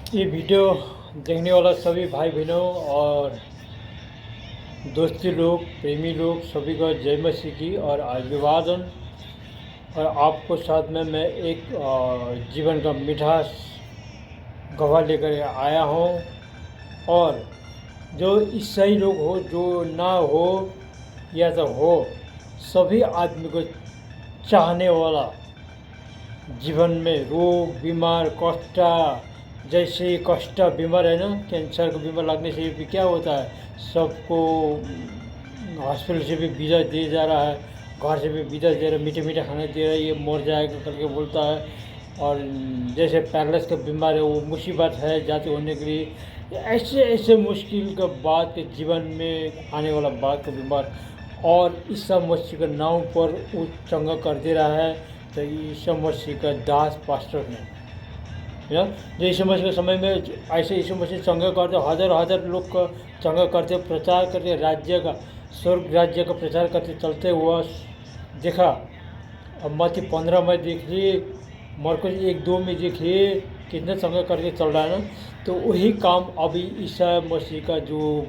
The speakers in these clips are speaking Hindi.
ये वीडियो देखने वाला सभी भाई बहनों और दोस्ती लोग, प्रेमी लोग सभी को जय मसीह की और अभिवादन। और आपको साथ में मैं एक जीवन का मिठास गवाह लेकर आया हूँ। और जो ईसाई लोग हो, जो ना हो या तो हो, सभी आदमी को चाहने वाला, जीवन में रोग बीमार कष्ट, जैसे कष्ट बीमार है ना, कैंसर का बीमार लगने से भी क्या होता है, सबको हॉस्पिटल से भी वीज़ा दिया जा रहा है, घर से भी वीज़ा दे रहा है, मीठे मीठे खाने दे रहा है, ये मर जाएगा करके बोलता है। और जैसे पैरलाइस का बीमार है, वो मुसीबत है जाते होने के लिए। ऐसे ऐसे मुश्किल का बात के जीवन में आने वाला बात का बीमार, और ईसा मसीह के नाम पर वो चंगा कर दे रहा है। तो ईसा मसीह का दास पास्टर ने जो यीशु मसीह के समय में ऐसे यीशु मसीह चंगा करते, हज़ार हज़ार लोग का चंगा करते, प्रचार करते, राज्य का, स्वर्ग राज्य का प्रचार करते चलते हुआ देखा। अब मत्ती 15 में देखिए, मरकुस 1-2 में देखिए, कितने चंगा करके चल रहा है ना। तो वही काम अभी ईसा मसीह का जो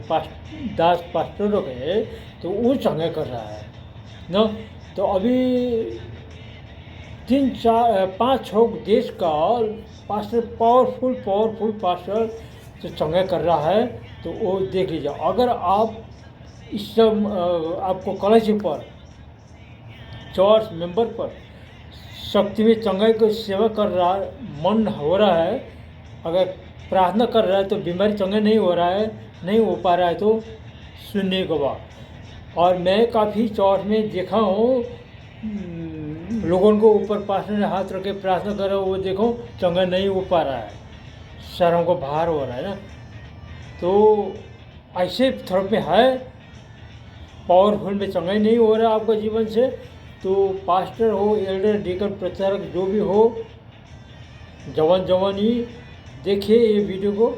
दास पास्टर लोग है, तो वो चंगा कर रहा है ना। तो अभी 3-4-5-6 देश का पास्टर, पावरफुल पास्टर जो चंगा कर रहा है। तो वो देख लीजिए। अगर आप इस सब आपको कॉलेज पर, चर्च मेंबर पर शक्ति में चंगाई को सेवा कर रहा मन हो रहा है, अगर प्रार्थना कर रहा है तो बीमारी चंगा नहीं हो रहा है, नहीं हो पा रहा है, तो सुनने को बात। और मैं काफ़ी चर्च में देखा हूँ, लोगों को ऊपर पास्टर ने हाथ रख के प्रार्थना कर रहा है, वो देखो चंगा नहीं हो पा रहा है, शर्म को बाहर हो रहा है ना। तो ऐसे तरफ में है, पावरफुल में चंगाई नहीं हो रहा आपका जीवन से, तो पास्टर हो, एल्डर, डीकन, प्रचारक जो भी हो, जवान ही देखिए ये वीडियो को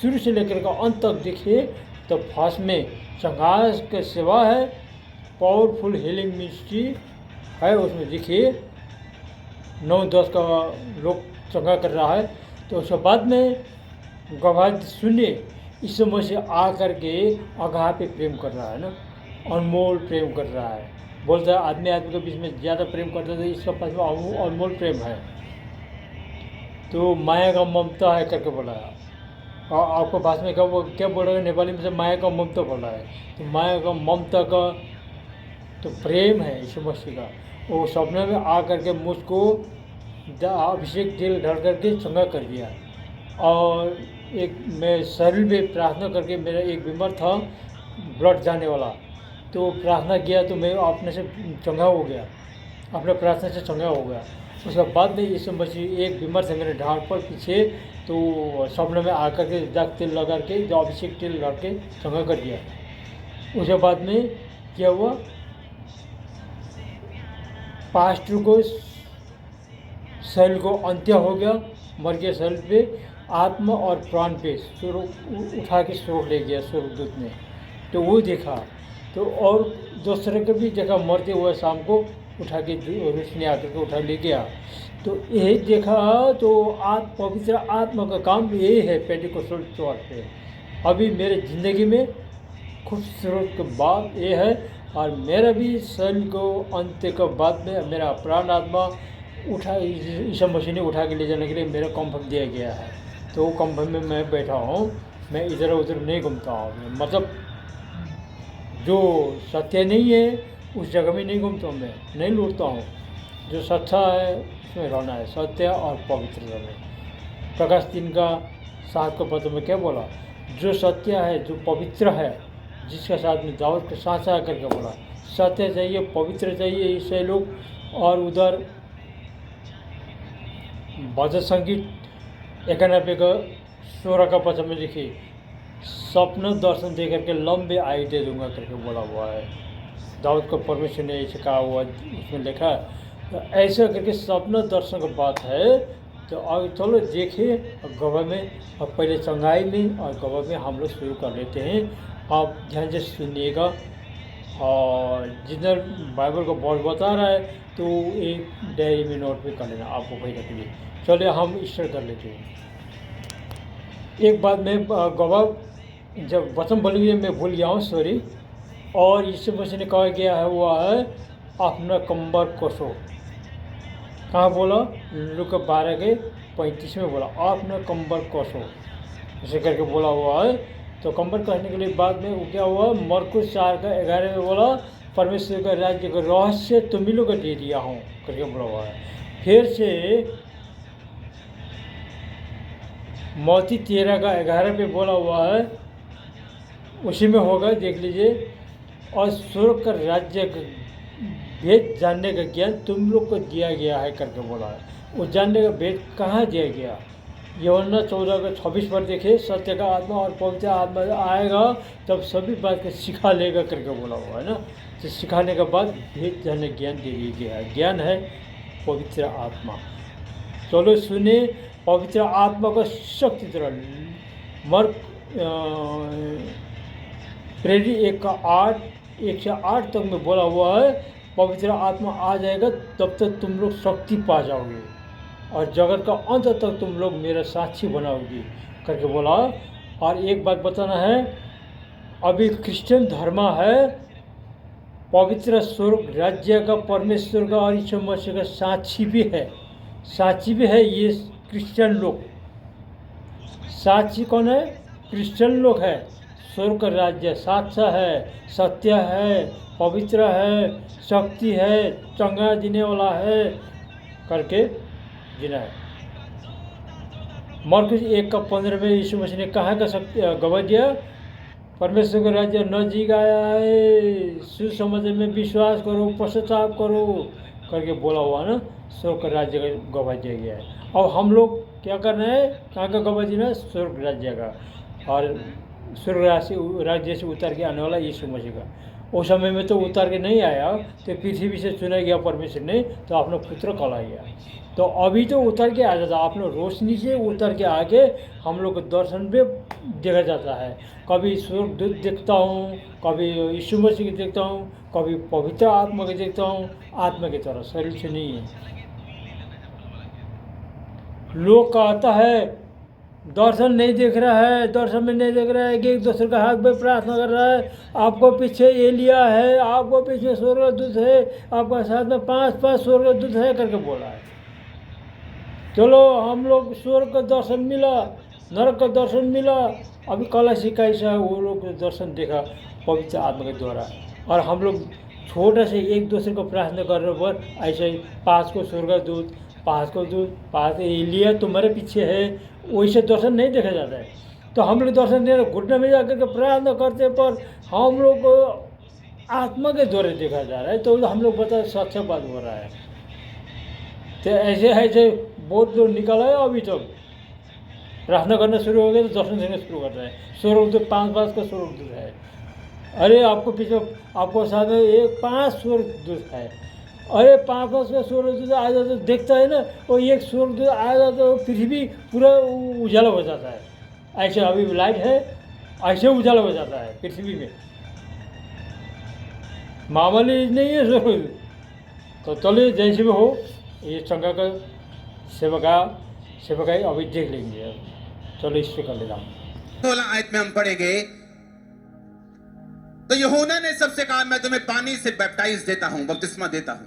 शुरू से लेकर के अंत तक देखिए। तो फर्स्ट में चंगास का सेवा है, पावरफुल हीलिंग मिनिस्ट्री है, उसमें देखिए 9-10 का लोग चंगा कर रहा है। तो उसके बाद में गवाह सुनिए, इस समय से आ करके अगाह पे प्रेम कर रहा है ना, अनमोल प्रेम कर रहा है। बोलता है आदमी आदमी के बीच में ज़्यादा प्रेम करता है, तो इसका पास में अनमोल प्रेम है। तो माया का ममता है करके बोला है। और आपको भाषा में क्या बोल रहा है, नेपाली में से माया का ममता बोल रहा है। तो माया का ममता का तो प्रेम है यीशु मसीह का। वो सपने में आ करके मुझको अभिषेक तेल ढल करके चंगा कर दिया। और एक मैं शरीर में प्रार्थना करके, मेरा एक बीमार था ब्लड जाने वाला, तो प्रार्थना किया तो मैं अपने से चंगा हो गया, अपने प्रार्थना से चंगा हो गया। उसके बाद में यीशु मसीह एक बीमार से मेरे ढाल पर पीछे, तो सपने में आकर के जाग तेल लगा के, जो अभिषेक तेल लगा के चंगा कर दिया। उसके बाद में क्या हुआ, पास्टर को शरीर को अंत्य हो गया, मर गया शरीर पे, आत्मा और प्राण पे उठा के स्वर्ग ले गया स्वर्गदूत ने। तो वो देखा। तो और दूसरे को भी देखा मरते हुए, शाम को उठा के रोशनी आकर के उठा ले गया। तो यही देखा। तो पवित्र आत्मा का काम यही है पेंटिकोस्टल चर्च पे। अभी मेरे ज़िंदगी में खूबसूरत की बात ये है, और मेरा भी शरीर को अंत्य के बाद में मेरा प्राण आत्मा उठा, ईसा मसीह ने उठा के ले जाने के लिए मेरा कॉम्फर्म दिया गया है। तो वो कॉम्फर्म में मैं बैठा हूँ, मैं इधर उधर नहीं घूमता हूँ। मतलब जो सत्य नहीं है उस जगह में नहीं घूमता हूँ, मैं नहीं लूटता हूँ। जो सच्चा है उसमें रहना है, सत्य और पवित्रता में। प्रकाश 3 का 7 को पत्र में क्या बोला, जो सत्य है, जो पवित्र है, जिसके साथ में दाऊद के साथ साथ करके बोला, सत्य चाहिए, पवित्र चाहिए इससे लोग। और उधर भजन संगीत 91 का 16 का पत्र में देखिए, स्वप्न दर्शन दे करके लंबे आयु दे दूंगा करके बोला हुआ है। दाऊद को परमेश्वर ने ऐसे कहा हुआ, उसमें लिखा है। तो ऐसे करके स्वप्न दर्शन का बात है। तो अब चलो देखिए गवाह में, अब पहले चंगाई में और गवाह में हम लोग शुरू कर लेते हैं। आप ध्यान से सुनिएगा, और जिधर बाइबल का वर्ड बता रहा है तो एक डायरी में नोट भी कर लेना, आपको भाई रख लिए। चलिए हम स्टार्ट कर लेते हैं। एक बात मैं गवाह जब वचन बोली मैं भूल गया हूँ, सॉरी। और यीशु मसीह ने कहा गया है वो है अपना कंबर कसो। कहाँ बोला? लूका 12:35 में बोला अपना कंबर कसो, ऐसे करके बोला हुआ है। तो कंबर कसने के लिए बाद में वो क्या हुआ? मरकुस 4:11 में बोला परमेश्वर का राज्य का रहस्य तुम्ही लोग को दे दिया हूँ करके बोला हुआ है। फिर से मत्ती 13:11 पे बोला हुआ है, उसी में होगा, देख लीजिए। और स्वर्ग का राज्य का भेद जानने का ज्ञान तुम लोग को दिया गया है करके बोला है। वो जानने का भेद कहाँ दिया गया? यूहन्ना 14:26 पर देखे, सत्य का आत्मा और पवित्र आत्मा आएगा तब सभी बात को सिखा लेगा करके बोला हुआ है ना। तो सिखाने के बाद भेद जानने ज्ञान दे दिया गया है। ज्ञान है पवित्र आत्मा। चलो सुने, पवित्र आत्मा का शक्ति तरह मर्क प्रेरित 1:8 तक में बोला हुआ है, पवित्र आत्मा आ जाएगा तब तक तुम लोग शक्ति पा जाओगे और जगत का अंत तक तुम लोग मेरा साक्षी बनाओगे करके बोला। और एक बात बताना है, अभी क्रिश्चियन धर्म है पवित्र स्वर्ग राज्य का, परमेश्वर का और यीशु मसीह का साक्षी भी है। साक्षी भी है ये क्रिश्चियन लोग। साक्षी कौन है? क्रिश्चियन लोग है। स्वर्ग का राज्य साक्ष्य है, सत्य है, पवित्र है, शक्ति है, चंगा जीने वाला है करके जीना है। मरकुस 1:15 में यीशु मसीह ने कहा का शक्ति गवाह दिया, परमेश्वर का राज्य नजीक आया है, सुसमाचार में विश्वास करो, पश्चाताप करो करके बोला हुआ ना। स्वर्ग का राज्य का गवाह दिया गया है। अब हम लोग क्या करना है? कहाँ का गवाह देना? स्वर्ग राज्य का। और स्वर्ग राज्य से उतर के आने वाला यीशु मसीह का। उस समय में तो उतर के नहीं आया, तो पृथ्वी से चुना गया परमेश्वर ने, तो अपना पुत्र कहला गया। तो अभी तो उतर के आ जाता, अपने रोशनी से उतर के आके हम लोग को दर्शन पे देखा जाता है। कभी स्वर्गदूत देखता हूँ, कभी यीशु मसीह को देखता हूँ, कभी पवित्र आत्मा को देखता हूँ, आत्मा की तरह, शरीर से नहीं है। लोग कहता है दर्शन नहीं देख रहा है, दर्शन में नहीं देख रहा है कि एक दूसरे का हाथ में प्रार्थना कर रहा है, आपको पीछे एलिया है, आपको पीछे स्वर्गदूत है, आपका साथ में 5 स्वर्गदूत है करके बोला है। चलो हम लोग स्वर्ग का दर्शन मिला, नरक का दर्शन मिला। अभी कल कैसा है वो लोग दर्शन देखा पवित्र आत्मा के द्वारा। और हम लोग छोटे से एक दूसरे को प्रार्थना करने पर ऐसे ही 5 को स्वर्गदूत, 5 को दूत, 5 एलिया तुम्हारे पीछे है, वैसे दर्शन नहीं देखा जाता है। तो हम लोग दर्शन नहीं, घुटने में जाकर के प्रार्थना करते पर हम लोग को आत्मा के द्वारा देखा जा रहा है। तो हम लोग बता सच्चा बात हो रहा है। तो ऐसे ऐसे बहुत लोग निकल आए अभी तक प्रार्थना करना शुरू हो गया तो दर्शन देना शुरू करता है। स्वर्गदूत 5 का स्वर्गदूत है। अरे आपको पीछे आपको साथ में 5 स्वर्गदूत है। अरे 5 का स्वर्गदूत आ जाता तो देखता है ना, वो एक स्वर्गदूत आ जाता तो पृथ्वी पूरा उजाला हो जाता है। ऐसे अभी लाइट है, ऐसे उजाला हो जाता है पृथ्वी में, मामूली नहीं है स्वर्गदूत। तो चलिए जैसे भी हो, ये चंगा का सेवकाई अभी देख लेंगे। चलो इस पे कर लेता हूँ। 16 आयत में हम पढ़ेंगे, तो यूहन्ना ने सबसे कहा मैं तुम्हें पानी से बैप्टाइज देता हूं, बपतिस्मा देता हूं,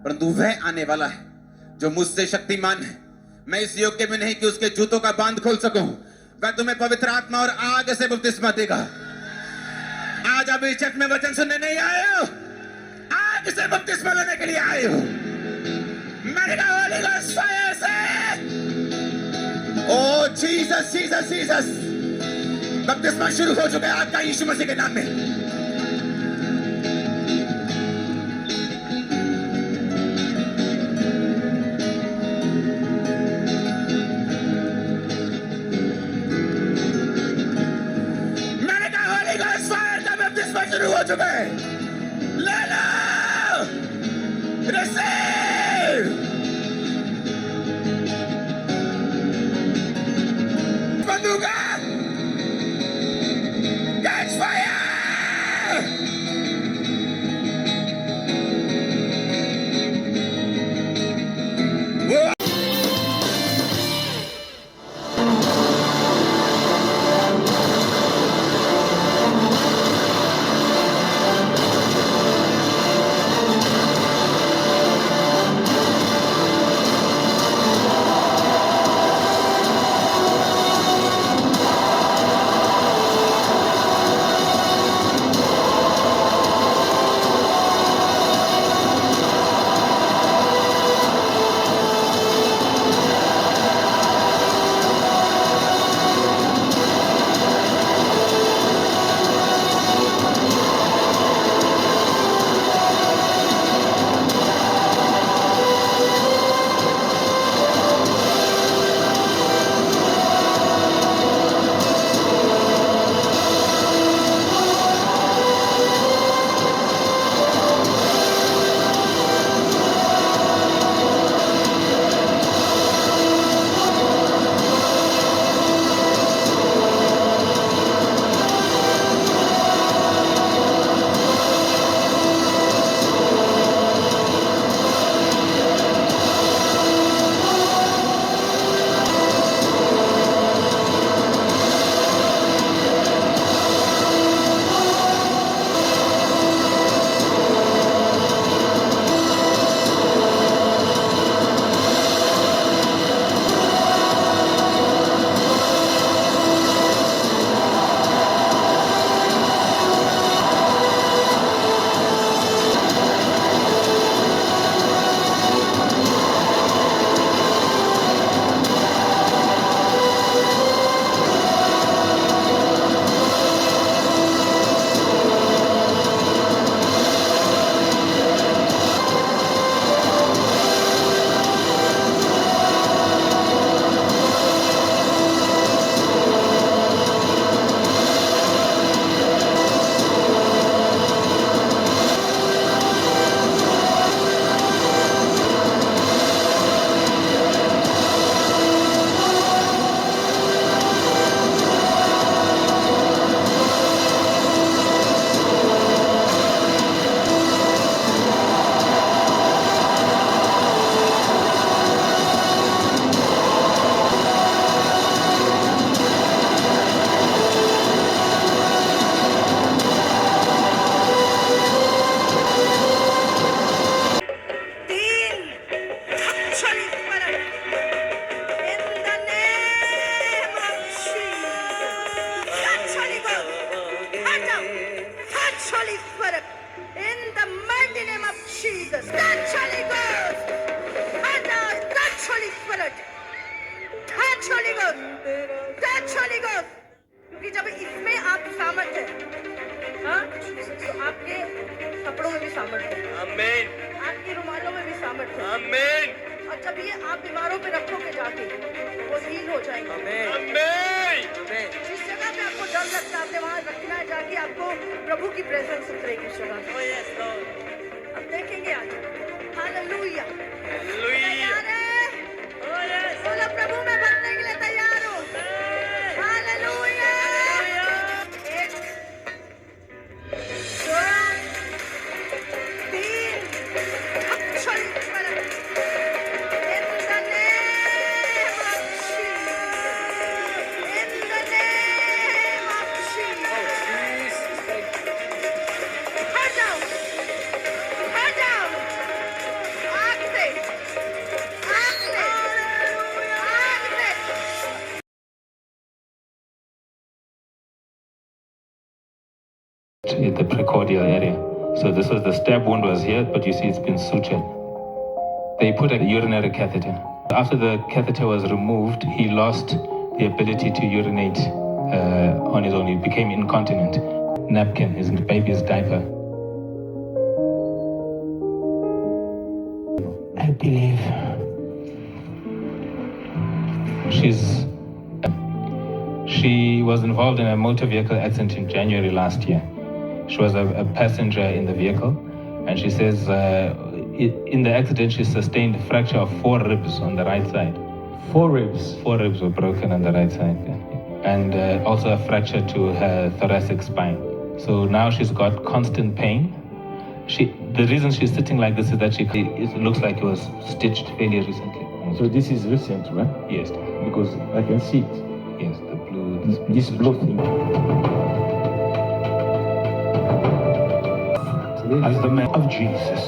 परंतु वह आने वाला है जो मुझसे शक्तिमान है, मैं इस योग्य में नहीं कि उसके जूतों का बांध खोल सकूं। वह तुम्हें पवित्र आत्मा और आग से बपतिस्मा देगा। आज अभी चर्च में वचन सुनने नहीं आए हो, आग से बपतिस्मा लेने के लिए आए हो। मैंने कहा होली गोस्ट फायर से, ओ जीसस जीसस जीसस, बपतिस्मा शुरू हो चुका है आपका यीशु मसीह के नाम में। मैंने कहा होली गोस्ट फायर का बपतिस्मा शुरू हो चुका है। ले लो, receive. बंदूका Catch fire! Holy Ghost. Touch Holy Ghost. क्योंकि जब इसमें आप सामर्थ्य है, हाँ, तो आपके कपड़ों में भी सामर्थ्य है, आमीन, आपके रुमालों में भी सामर्थ्य है, आमीन, और जब ये आप बीमारों पे रखोगे जाके वो हील हो जाएंगे। आमीन, आमीन, जिस जगह पे आपको डर लगता है आपने वहाँ रखना है, जाके आपको प्रभु की प्रेजेंस उतरेगी उस जगह पे। Oh yes, Lord. अब देखेंगे आज। हालेलुया। Hallelujah. तैयार है? Oh yes. बोलो प्रभु मैं भरने के लिए तैयार हूँ। हालेलुया। एक, दो, तीन, चलिए ऊपर। In the name of Jesus. In the name of Jesus. Head down. Head down. आग से। आग से। आग से। at the precordial area. So this was the stab wound was here, but you see it's been sutured. They put a urinary catheter. After the catheter was removed, he lost the ability to urinate on his own. He became incontinent. Napkin, his baby's diaper. I believe she was involved in a motor vehicle accident in January last year. She was a passenger in the vehicle, and she says in the accident she sustained a fracture of 4 ribs on the right side. 4 ribs. 4 ribs were broken on the right side, and also a fracture to her thoracic spine. So now she's got constant pain. The reason she's sitting like this is that it looks like it was stitched fairly recently. So this is recent, right? Yes, Because I can see it. yes, the blue. This blue thing. As the man of Jesus.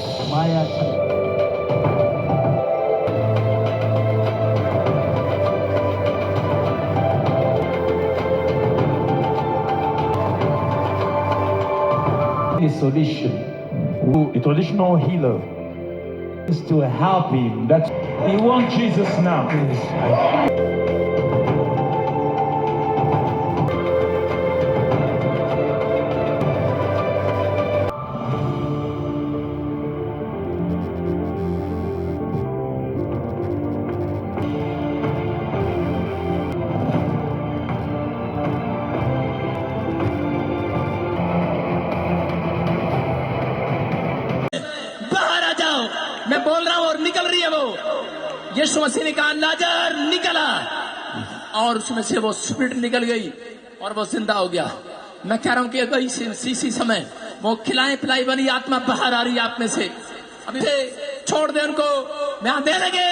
The solution. The traditional healer is to help him. That he wants Jesus now. बाहर आ जाओ, मैं बोल रहा हूं और निकल रही है वो। यीशु मसीह ने कहा लाजर निकला, और उसमें से वो स्पिरिट निकल गई और वो जिंदा हो गया। मैं कह रहा हूं कि अगर इसी समय वो खिलाए पिलाई वाली आत्मा बाहर आ रही है आप में से। अभी से छोड़ दे उनको, यहाँ दे लगे,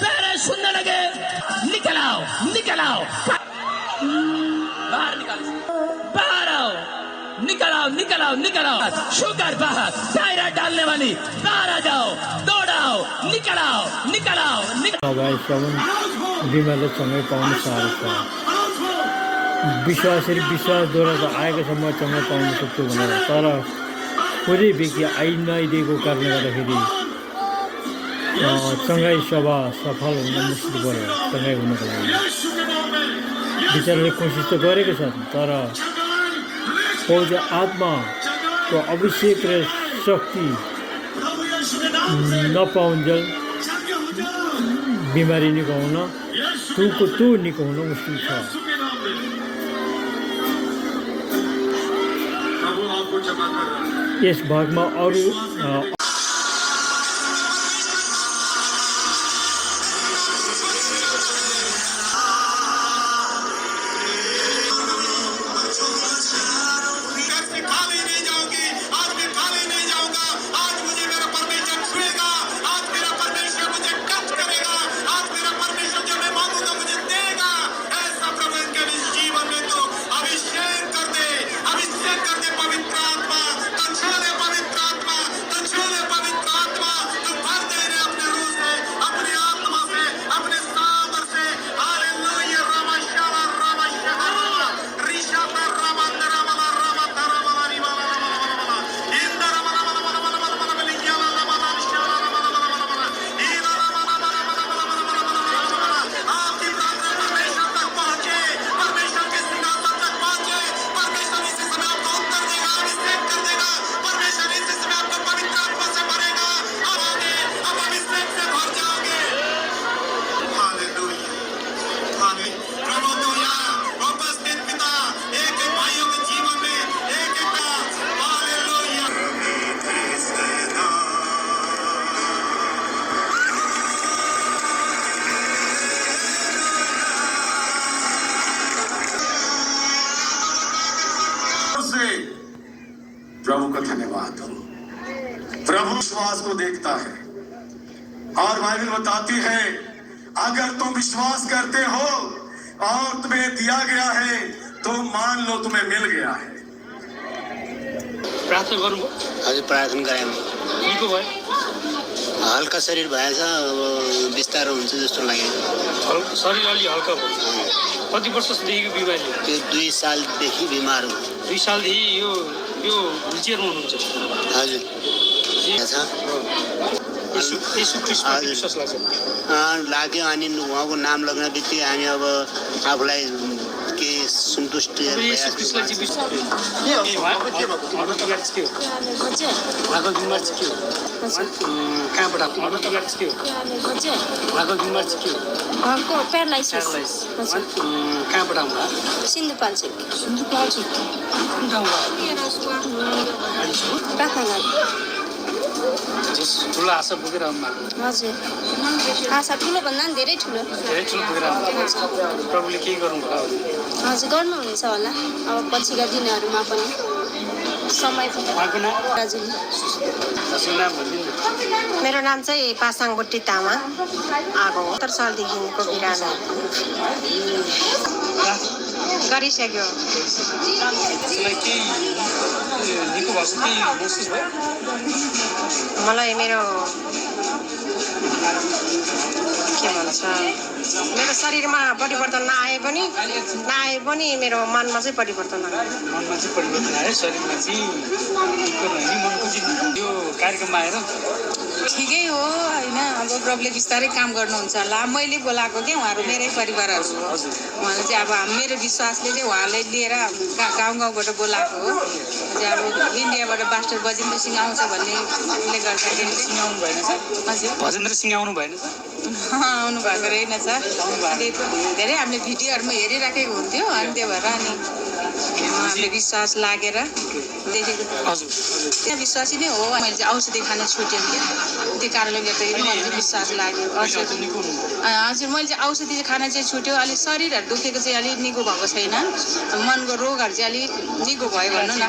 पैरे सुनने लगे, निकल आओ, निकल आओ, बाहर निकाल, बाहर आओ, निकल आओ, निकल आओ, निकल आओ, शुगर बाहर, थायराइड डालने वाली बाहर आ जाओ, दौड़ाओ, निकल आओ, निकल आओ, निकल। अगाडिसम्म बिमारले सँगै पाउन साह्रो छ। विश्वासद्वारा त आएकोसम्म सँगै पाउन सक्छु भनेर, तर कुनै व्यक्ति आइ नआइदिएको कारणले गर्दाखेरि सँगै सभा सफल हुन मुस्किल पर्यो। सँगै हुनको लागि विचारले कोसिस त गरेको छ, तर पवित्र आत्माको अभिषेक र शक्ति नपाउन्जेल बिमारी निको हुन, तँ निको हुन मुस्किल छ। यस भागमा अरू अभिषेक कर दे पवित्र आत्मा, बात हो। प्रभु विश्वास को देखता है और बाइबल बताती है अगर तुम विश्वास करते हो और तुम्हें दिया गया है तो मान लो तुम्हें मिल गया है। प्रार्थना गर्नुभयो? हजुर प्रार्थना गराएँ। निको भयो? हल्का शरीर भएछ, अब बिस्तारो हुन्छ जस्तो लाग्यो। शरीर अलि हल्का भयो। कति वर्षदेखिको बिमारी हो? त्यो 2 सालदेखि बिमार हो। 2 सालदेखि यो व्हिलचेयरमा हुनुहुन्छ? हजुर यसु ख्रीष्टमा विश्वास लाग्छ? लाग्यो। अनि उहाँको नाम लग्न बित्तिकै हामी अब आफूलाई के सन्तुष्ट यसु ख्रीष्टलाई चाहिँ विश्वास के हो? उहाँको बिमारी चाहिँ के हो? उहाँको बिमारी चाहिँ के हो? कहाँबाट उहाँको बिमारी चाहिँ के हो? उहाँको बिमारी चाहिँ के हो? उहाँको प्यारालाइसिस। कहाँबाट आउनुभयो? सिन्धुपाल्चोक। सिन्धुपाल्चोक कुन ठाउँबाट? प्रार्थना ठुलो आशा बोकेर आउनुभएको? हजुर आशा ठुलोभन्दा पनि धेरै ठुलो। धेरै ठुलो बोकेर आउनुभएको? प्रभुले केही गर्नुभयो होला? हजुर गर्नुहुनेछ होला अब पछिका दिनहरूमा पनि समय। उहाँको नाम? दाजुले। हजुरको नाम भनिदिनु। मेरो नाम चाहिँ पासाङ बुट्टी तामाङ। आएको 70 सालदेखिको बिरामी गरिसक्यो। त्यसलाई केही निको भएको केही महसुस भयो? मलाई मेरो के भन्छ मेरो शरीरमा परिवर्तन नआए पनि मेरो मनमा चाहिँ परिवर्तन आयो। मनमा चाहिँ परिवर्तन आयो, शरीरमा चाहिँ निको नहुने मनको चाहिँ यो कार्यक्रममा आएर ठिकै हो होइन। अब प्रभुले बिस्तारै काम गर्नुहुन्छ होला। मैले बोलाएको क्या उहाँहरू मेरै परिवारहरू हो। उहाँले चाहिँ अब मेरो विश्वासले चाहिँ उहाँले लिएर गाउँ गाउँबाट बोलाएको हो। चाहिँ अब इन्डियाबाट मास्टर बजेन्द्र सिंह आउँछ भन्ने उसले गर्दाखेरि सिंगाउनु भएन सर? हजुर भजेन्द्र सिंह आउनु भएन सर? आउनु भएको रहेनछ। धेरै हामीले भिडियोहरूमा हेरिराखेको हुन्थ्यो अनि त्यो भएर अनि हामीले विश्वास लागेर देखेको। हजुर त्यहाँ विश्वासी नै हो। मैले चाहिँ औषधि खान छुट्याउँ क्या त्यो कारणले गर्दाखेरि मलाई चाहिँ विश्वास लाग्यो। हजुर मैले चाहिँ औषधि खान चाहिँ छुट्यो। अलिक शरीरहरू दुखेको चाहिँ अलिक निको भएको छैन। मनको रोगहरू चाहिँ अलिक निको भयो भनौँ न।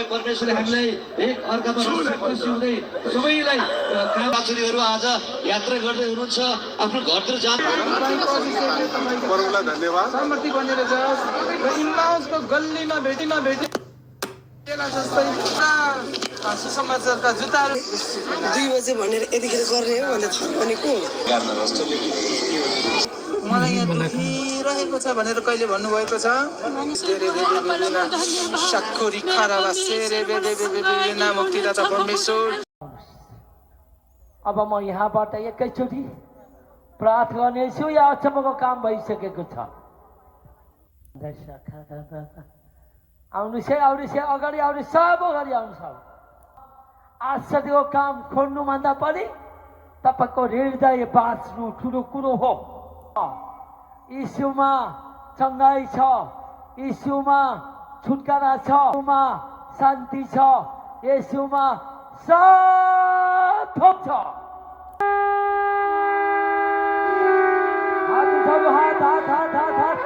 परमेश्वरले हामीलाई एक अर्कामा खुसी हुँदै सबैलाई कामचुरीहरू आज यात्रा गर्दै हुनुहुन्छ आफ्नो घरतिर जानु। धन्यवाद। समर्थी बनेर जाओस् र इम्माउसको गल्लीमा भेटी जस्तै सुसमाचारका जुत्ताहरू 2 बजे भनेर यतिखेर गर्ने हो भनेर भने को मलाई यहाँ दुखिरहेको छ भनेर कहिले भन्नुभएको छ? साखोरी खराबा सेरे बेबे बेबे नाम मुक्तिदाता परमेश्वर। अब म यहाँबाट एकैचोटि प्रार्थना गर्नेछु या अचम्मको काम भइसकेको छ? आउनुहोस् है, अगाडि आउनुहोस्, सब अगाडि आउनुहोस्। आश्चर्यको काम खोल्नुभन्दा पनि तपाईँको हृदय बाँच्नु ठुलो कुरो हो। यीशुमा चङ्गाई छ, यीशुमा छुटकारा छ, यीशुमा शान्ति छ, यीशुमा सब थोक छ। हात उठाउनु, हात हात हात हात हात।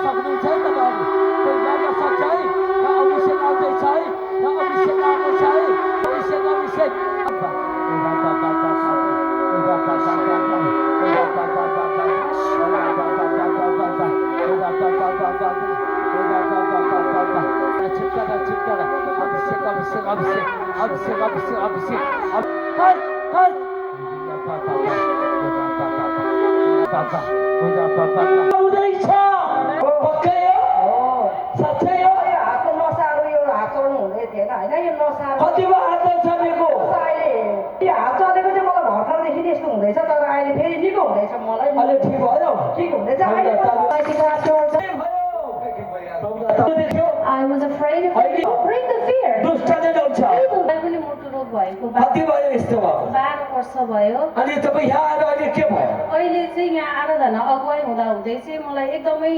सक्नुहुन्छ है तपाईँहरू? कोही गर्न सक्छ है? र अभिषेक आउँदैछ है? र अभिषेक आउँदैछ है? अभिषेक I was afraid of it. Bring the fear. पनि मुटु रोग भएको 12 वर्ष भयो। अनि तपाईँ यहाँ आएर अहिले के भयो? अहिले चाहिँ यहाँ आराधना अगुवाई हुँदा हुँदै चाहिँ मलाई एकदमै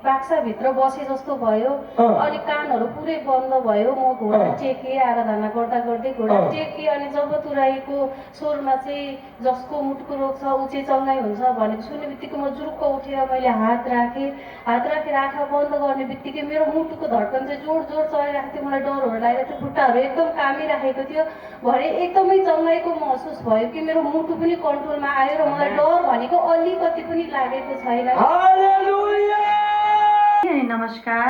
बाक्साभित्र बसे जस्तो भयो। अनि कानहरू पुरै बन्द भयो। म घोडा टेकेँ, आराधना गर्दा गर्दै घोडा टेकेँ। अनि जब तुराईको स्वरमा चाहिँ जसको मुटुको रोग छ ऊ चाहिँ चङ्गाइ हुन्छ भनेको सुन्ने बित्तिकै म जुरुक्क उठेर मैले हात राखेँ। हात राखेर आँखा बन्द गर्ने बित्तिकै मेरो मुटुको धड्कन चाहिँ जोड जोड चलिरहेको थियो। मलाई डरहरू लागेको थियो, खुट्टाहरू एकदम कामिराखेको थियो। भरे एकदमै चङ्गाइको महसुस भयो कि मेरो मुटु पनि कन्ट्रोलमा आयो र मलाई डर भनेको अलिकति पनि लागेको छैन। नमस्कार।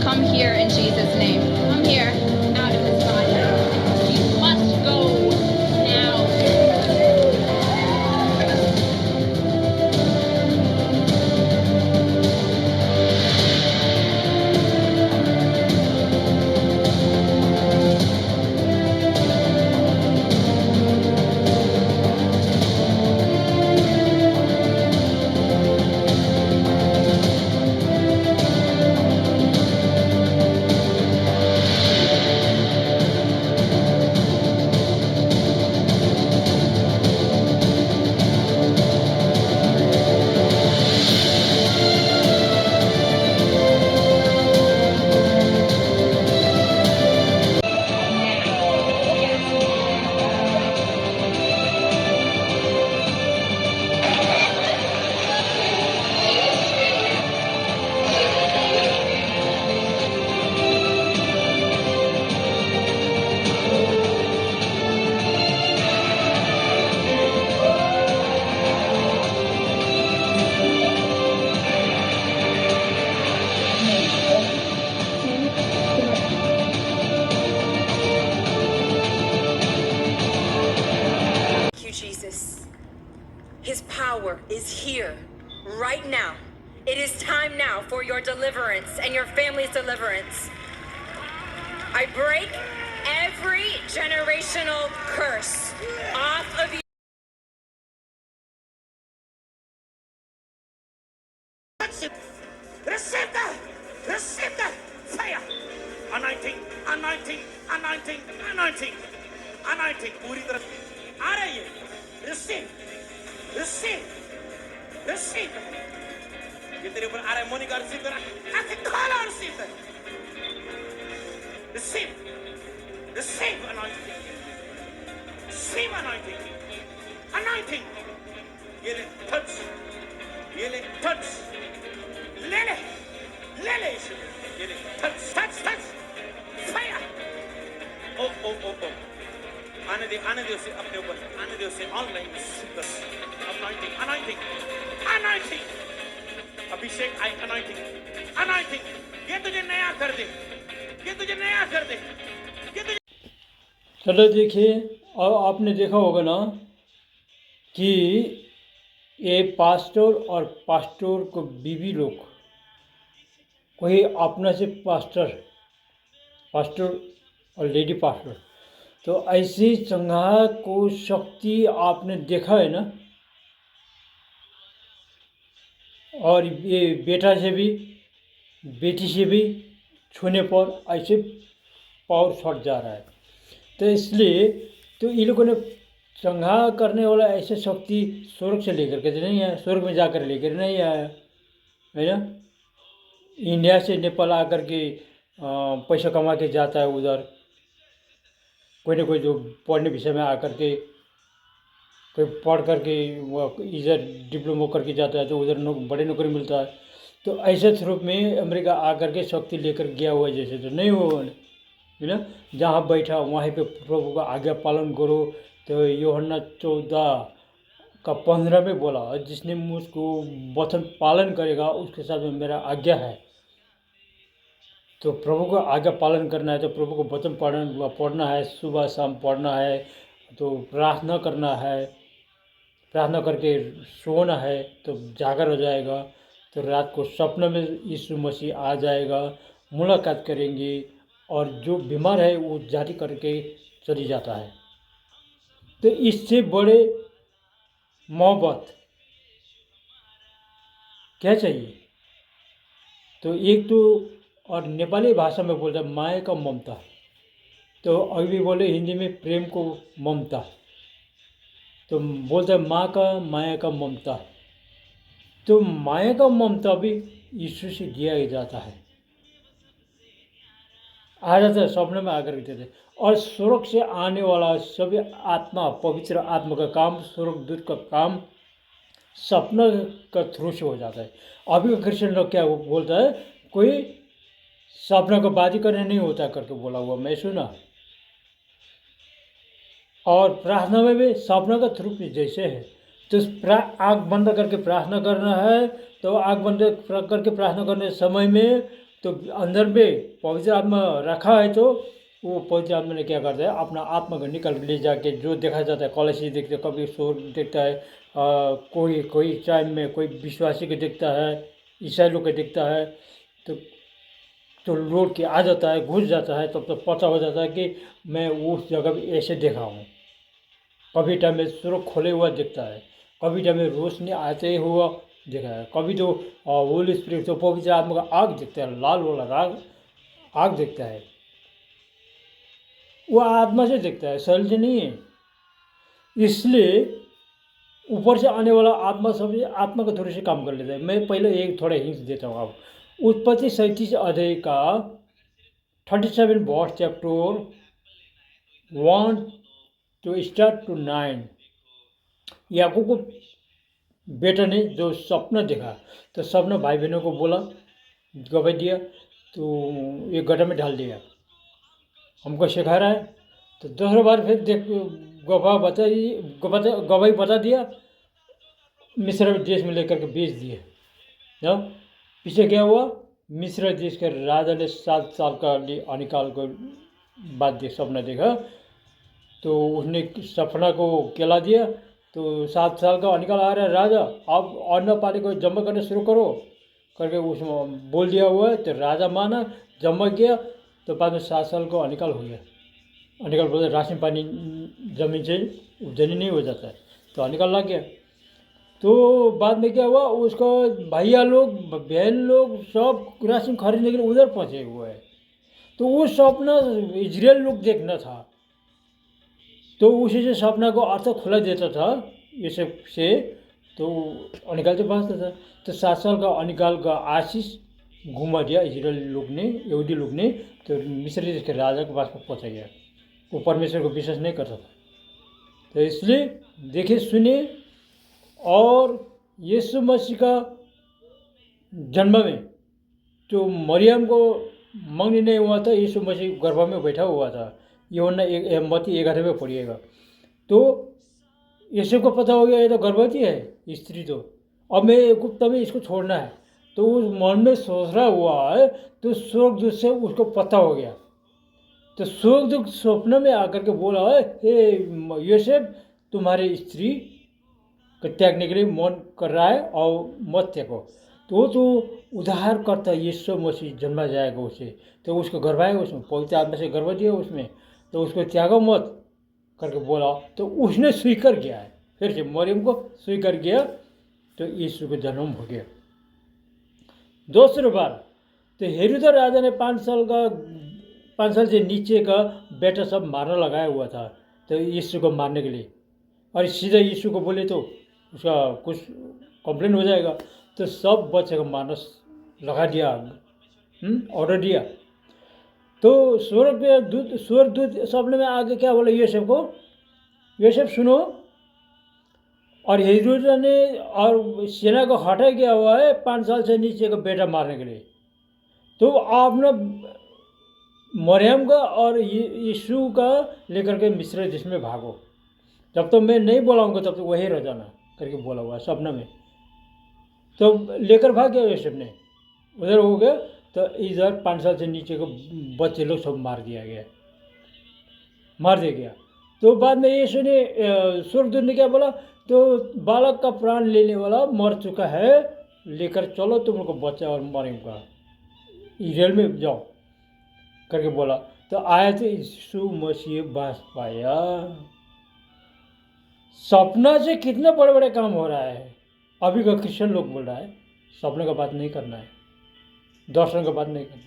Come here in Jesus' name. Come here, out of his body. You must go now. Thank you, Jesus. His power is here right now. It is time now for your deliverance and your family's deliverance. I break every generational curse off of you. Receive the fire. Anointing, anointing, anointing, anointing, anointing. पूरी तरह आ रही है. Receive, receive, receive. ये तेरे ऊपर आ रहा है. मोनिका receive करा. आंखें खोलो और receive कर. Receive, receive anointing. Receive anointing, anointing. ये ले touch, ये ले touch. ले ले इसे. ये ले touch, touch, touch. Fire. Oh. आने दे उसे अपने ऊपर. आने दे उसे ऑनलाइन. Anointing, anointing, anointing. अभिषेक आई anointing, anointing. ये तुझे नया कर दे. ये तुझे नया कर दे. ये तुझे. चलो देखिए, और आपने देखा होगा ना कि ये पास्टर और पास्टर को बीवी लोग, कोई अपना से पास्टर और लेडी पास्टर, तो ऐसी संघार को शक्ति आपने देखा है ना। और ये बेटा से भी बेटी से भी छूने पर ऐसे पावर फट जा रहा है। तो इसलिए तो इन लोगों ने संघार करने वाला ऐसे शक्ति स्वर्ग से लेकर के नहीं आया, स्वर्ग में जाकर लेकर नहीं आया है ना। इंडिया से नेपाल आकर के पैसा कमा के जाता है उधर, कोई ना कोई जो पढ़ने विषय में आकर के कोई पढ़ करके इधर डिप्लोमा करके जाता है तो उधर बड़े नौकरी मिलता है। तो ऐसे स्वरूप में अमेरिका आकर के शक्ति लेकर गया हुआ जैसे तो नहीं हुआ है ना। जहाँ बैठा वहीं पे प्रभु का आज्ञा पालन करो। तो यूहन्ना 14:15 में बोला, जिसने मुझको वचन पालन करेगा उसके साथ में मेरा आज्ञा है। तो प्रभु का आज्ञा पालन करना है तो प्रभु को वचन पढ़ना है, सुबह शाम पढ़ना है तो प्रार्थना करना है, प्रार्थना करके सोना है तो जागर हो जाएगा। तो रात को सपने में यीशु मसीह आ जाएगा, मुलाकात करेंगे और जो बीमार है वो जारी करके चली जाता है। तो इससे बड़े मोहब्बत क्या चाहिए? तो एक तो और नेपाली भाषा में बोलते हैं माया का ममता, तो अभी भी बोले हिंदी में प्रेम को ममता, तो बोलते हैं माँ का माया का ममता। तो माया का ममता भी यीशु से दिया जाता है, आ जाता है, सपने में आकर के देते। और स्वर्ग से आने वाला सभी आत्मा, पवित्र आत्मा का काम, स्वर्गदूत का काम सपना का थ्रू से हो जाता है। अभी का क्रिश्चियन लोग क्या बोलता है, कोई सपना का बाजी करने नहीं होता करके बोला हुआ मैं सुना। और प्रार्थना में भी सपना का थ्रू जैसे है, तो आँख बंद करके प्रार्थना करना है। तो आँख बंद करके प्रार्थना करने समय में तो अंदर में पवित्र आत्मा रखा है, तो वो पवित्र आत्मा ने क्या करता है, अपना आत्मा को निकल ले जाके जो देखा जाता है, कॉलेज देखते, कभी शोर देखता है, कोई टाइम में कोई विश्वासी को देखता है, ईसाई लोग को देखता है, तो लौट के आ जाता है, घुस जाता है। तब तो पता हो जाता है कि मैं उस जगह पे ऐसे देखा हूँ। कभी टाइम में सूरज खोले हुआ दिखता है, कभी टाइम में रोशनी आते हुआ देखा है, कभी तो होली स्पिरिट तो पवित्र आत्मा का आग दिखता है, लाल वाला आग दिखता है, वो आत्मा से दिखता है, शरीर से नहीं है। इसलिए ऊपर से आने वाला आत्मा सब आत्मा को थोड़ी सी काम कर लेता है। मैं पहले एक थोड़ा हिंट देता हूँ आपको। उत्पत्ति 37 अध्याय का 37 verse chapter 1 to start to 9, याकूब को बेटा ने जो सपना देखा, तो सपना भाई बहनों को बोला, गवाही दिया, तो एक गड्ढा में डाल दिया, हमको सिखा रहा है। तो दूसरी बार फिर देख गवाही बता दिया, मिस्र देश में लेकर के बेच दिए। ना पीछे क्या हुआ, मिस्र देश के राजा ने 7 साल का अनिकाल को बाद सपना देखा, तो उसने सपना को केला दिया। तो 7 साल का अनिकाल आ रहा है, राजा आप अन्न पानी को जमा करना शुरू करो करके उसमें बोल दिया हुआ है। तो राजा माना, जमा किया, तो बाद में 7 साल को अनिकाल हो गया। अनिकाल बोलते राशन पानी जमीन से उपजनी नहीं हो जाता है, तो अनिकाल लग गया। तो बाद में क्या हुआ, उसका भैया लोग बहन लोग सब राशन खरीदने के लिए उधर पहुँचे हुए हैं। तो वो सपना इजराइल लोग देखना था, तो उसी से सपना को अर्थ खुला देता था ये सब से, तो अनिकाल से बांचता था। तो 7 साल का अनिकाल का आशीष घुमा दिया इजराइल लोग ने, यहूदी लोग ने। तो मिस्र देश के राजा के पास पहुँचा गया, वो परमेश्वर को विश्वास नहीं करता था। तो इसलिए देखिए सुनिए, और यीशु मसीह का जन्म में तो मरियम को मंगनी नहीं हुआ था, यीशु मसीह गर्भ में बैठा हुआ था। यूहन्ना 11 में पढ़िएगा। तो यीशु को पता हो गया ये तो गर्भवती है स्त्री, तो अब मैं गुप्त में इसको छोड़ना है। तो उस मन में सोच रहा हुआ है, तो स्वर्गदूत से उसको पता हो गया। तो स्वर्गदूत स्वप्न में आकर के बोला है, हे यूसुफ तुम्हारी स्त्री को त्यागने के लिए मन कर रहा है और मत त्यागो। तो उद्धार करता यीशु मसीह जन्मा जाएगा उसे, तो उसको गर्भाएगा, उसमें पवित्र आत्मा से गर्भ दिया उसमें, तो उसको त्यागो मत करके बोला। तो उसने स्वीकार किया है, फिर से मरियम को स्वीकार किया, तो यीशु का जन्म हो गया। दूसरी बार तो हेरोद राजा ने 5 साल से नीचे का बेटा सब मारना लगाया हुआ था, तो यीशु को मारने के लिए। और सीधा यीशु को बोले तो उसका कुछ कंप्लेन हो जाएगा, तो सब बच्चे को मारना लगा दिया, ऑर्डर दिया। तो स्वर्गदूत सपने में आगे क्या बोला यूसुफ को, यूसुफ सुनो, और हेरोद ने और सेना को हटा गया हुआ है 5 साल से नीचे का बेटा मारने के लिए। तो आपने मरियम का और यीशु का लेकर के मिस्र देश में भागो, जब तक मैं नहीं बोलाऊंगा तब तक वही रह जाना करके बोला हुआ सपना में। तो लेकर भाग गया यूसुफ ने, उधर हो गया। तो इधर 5 साल से नीचे को बच्चे लोग सब मार दिया गया। तो बाद में यीशु ने स्वर्गदूत ने क्या बोला, तो बालक का प्राण लेने वाला मर चुका है, लेकर चलो तुम उनको बच्चा और मरेगा, इजराइल में जाओ करके बोला। तो आया तो यीशु मसीह बास पाया। सपना से कितने बड़े बड़े काम हो रहा है। अभी का क्रिश्चियन लोग बोल रहा है सपने का बात नहीं करना है, दर्शन का बात नहीं करना,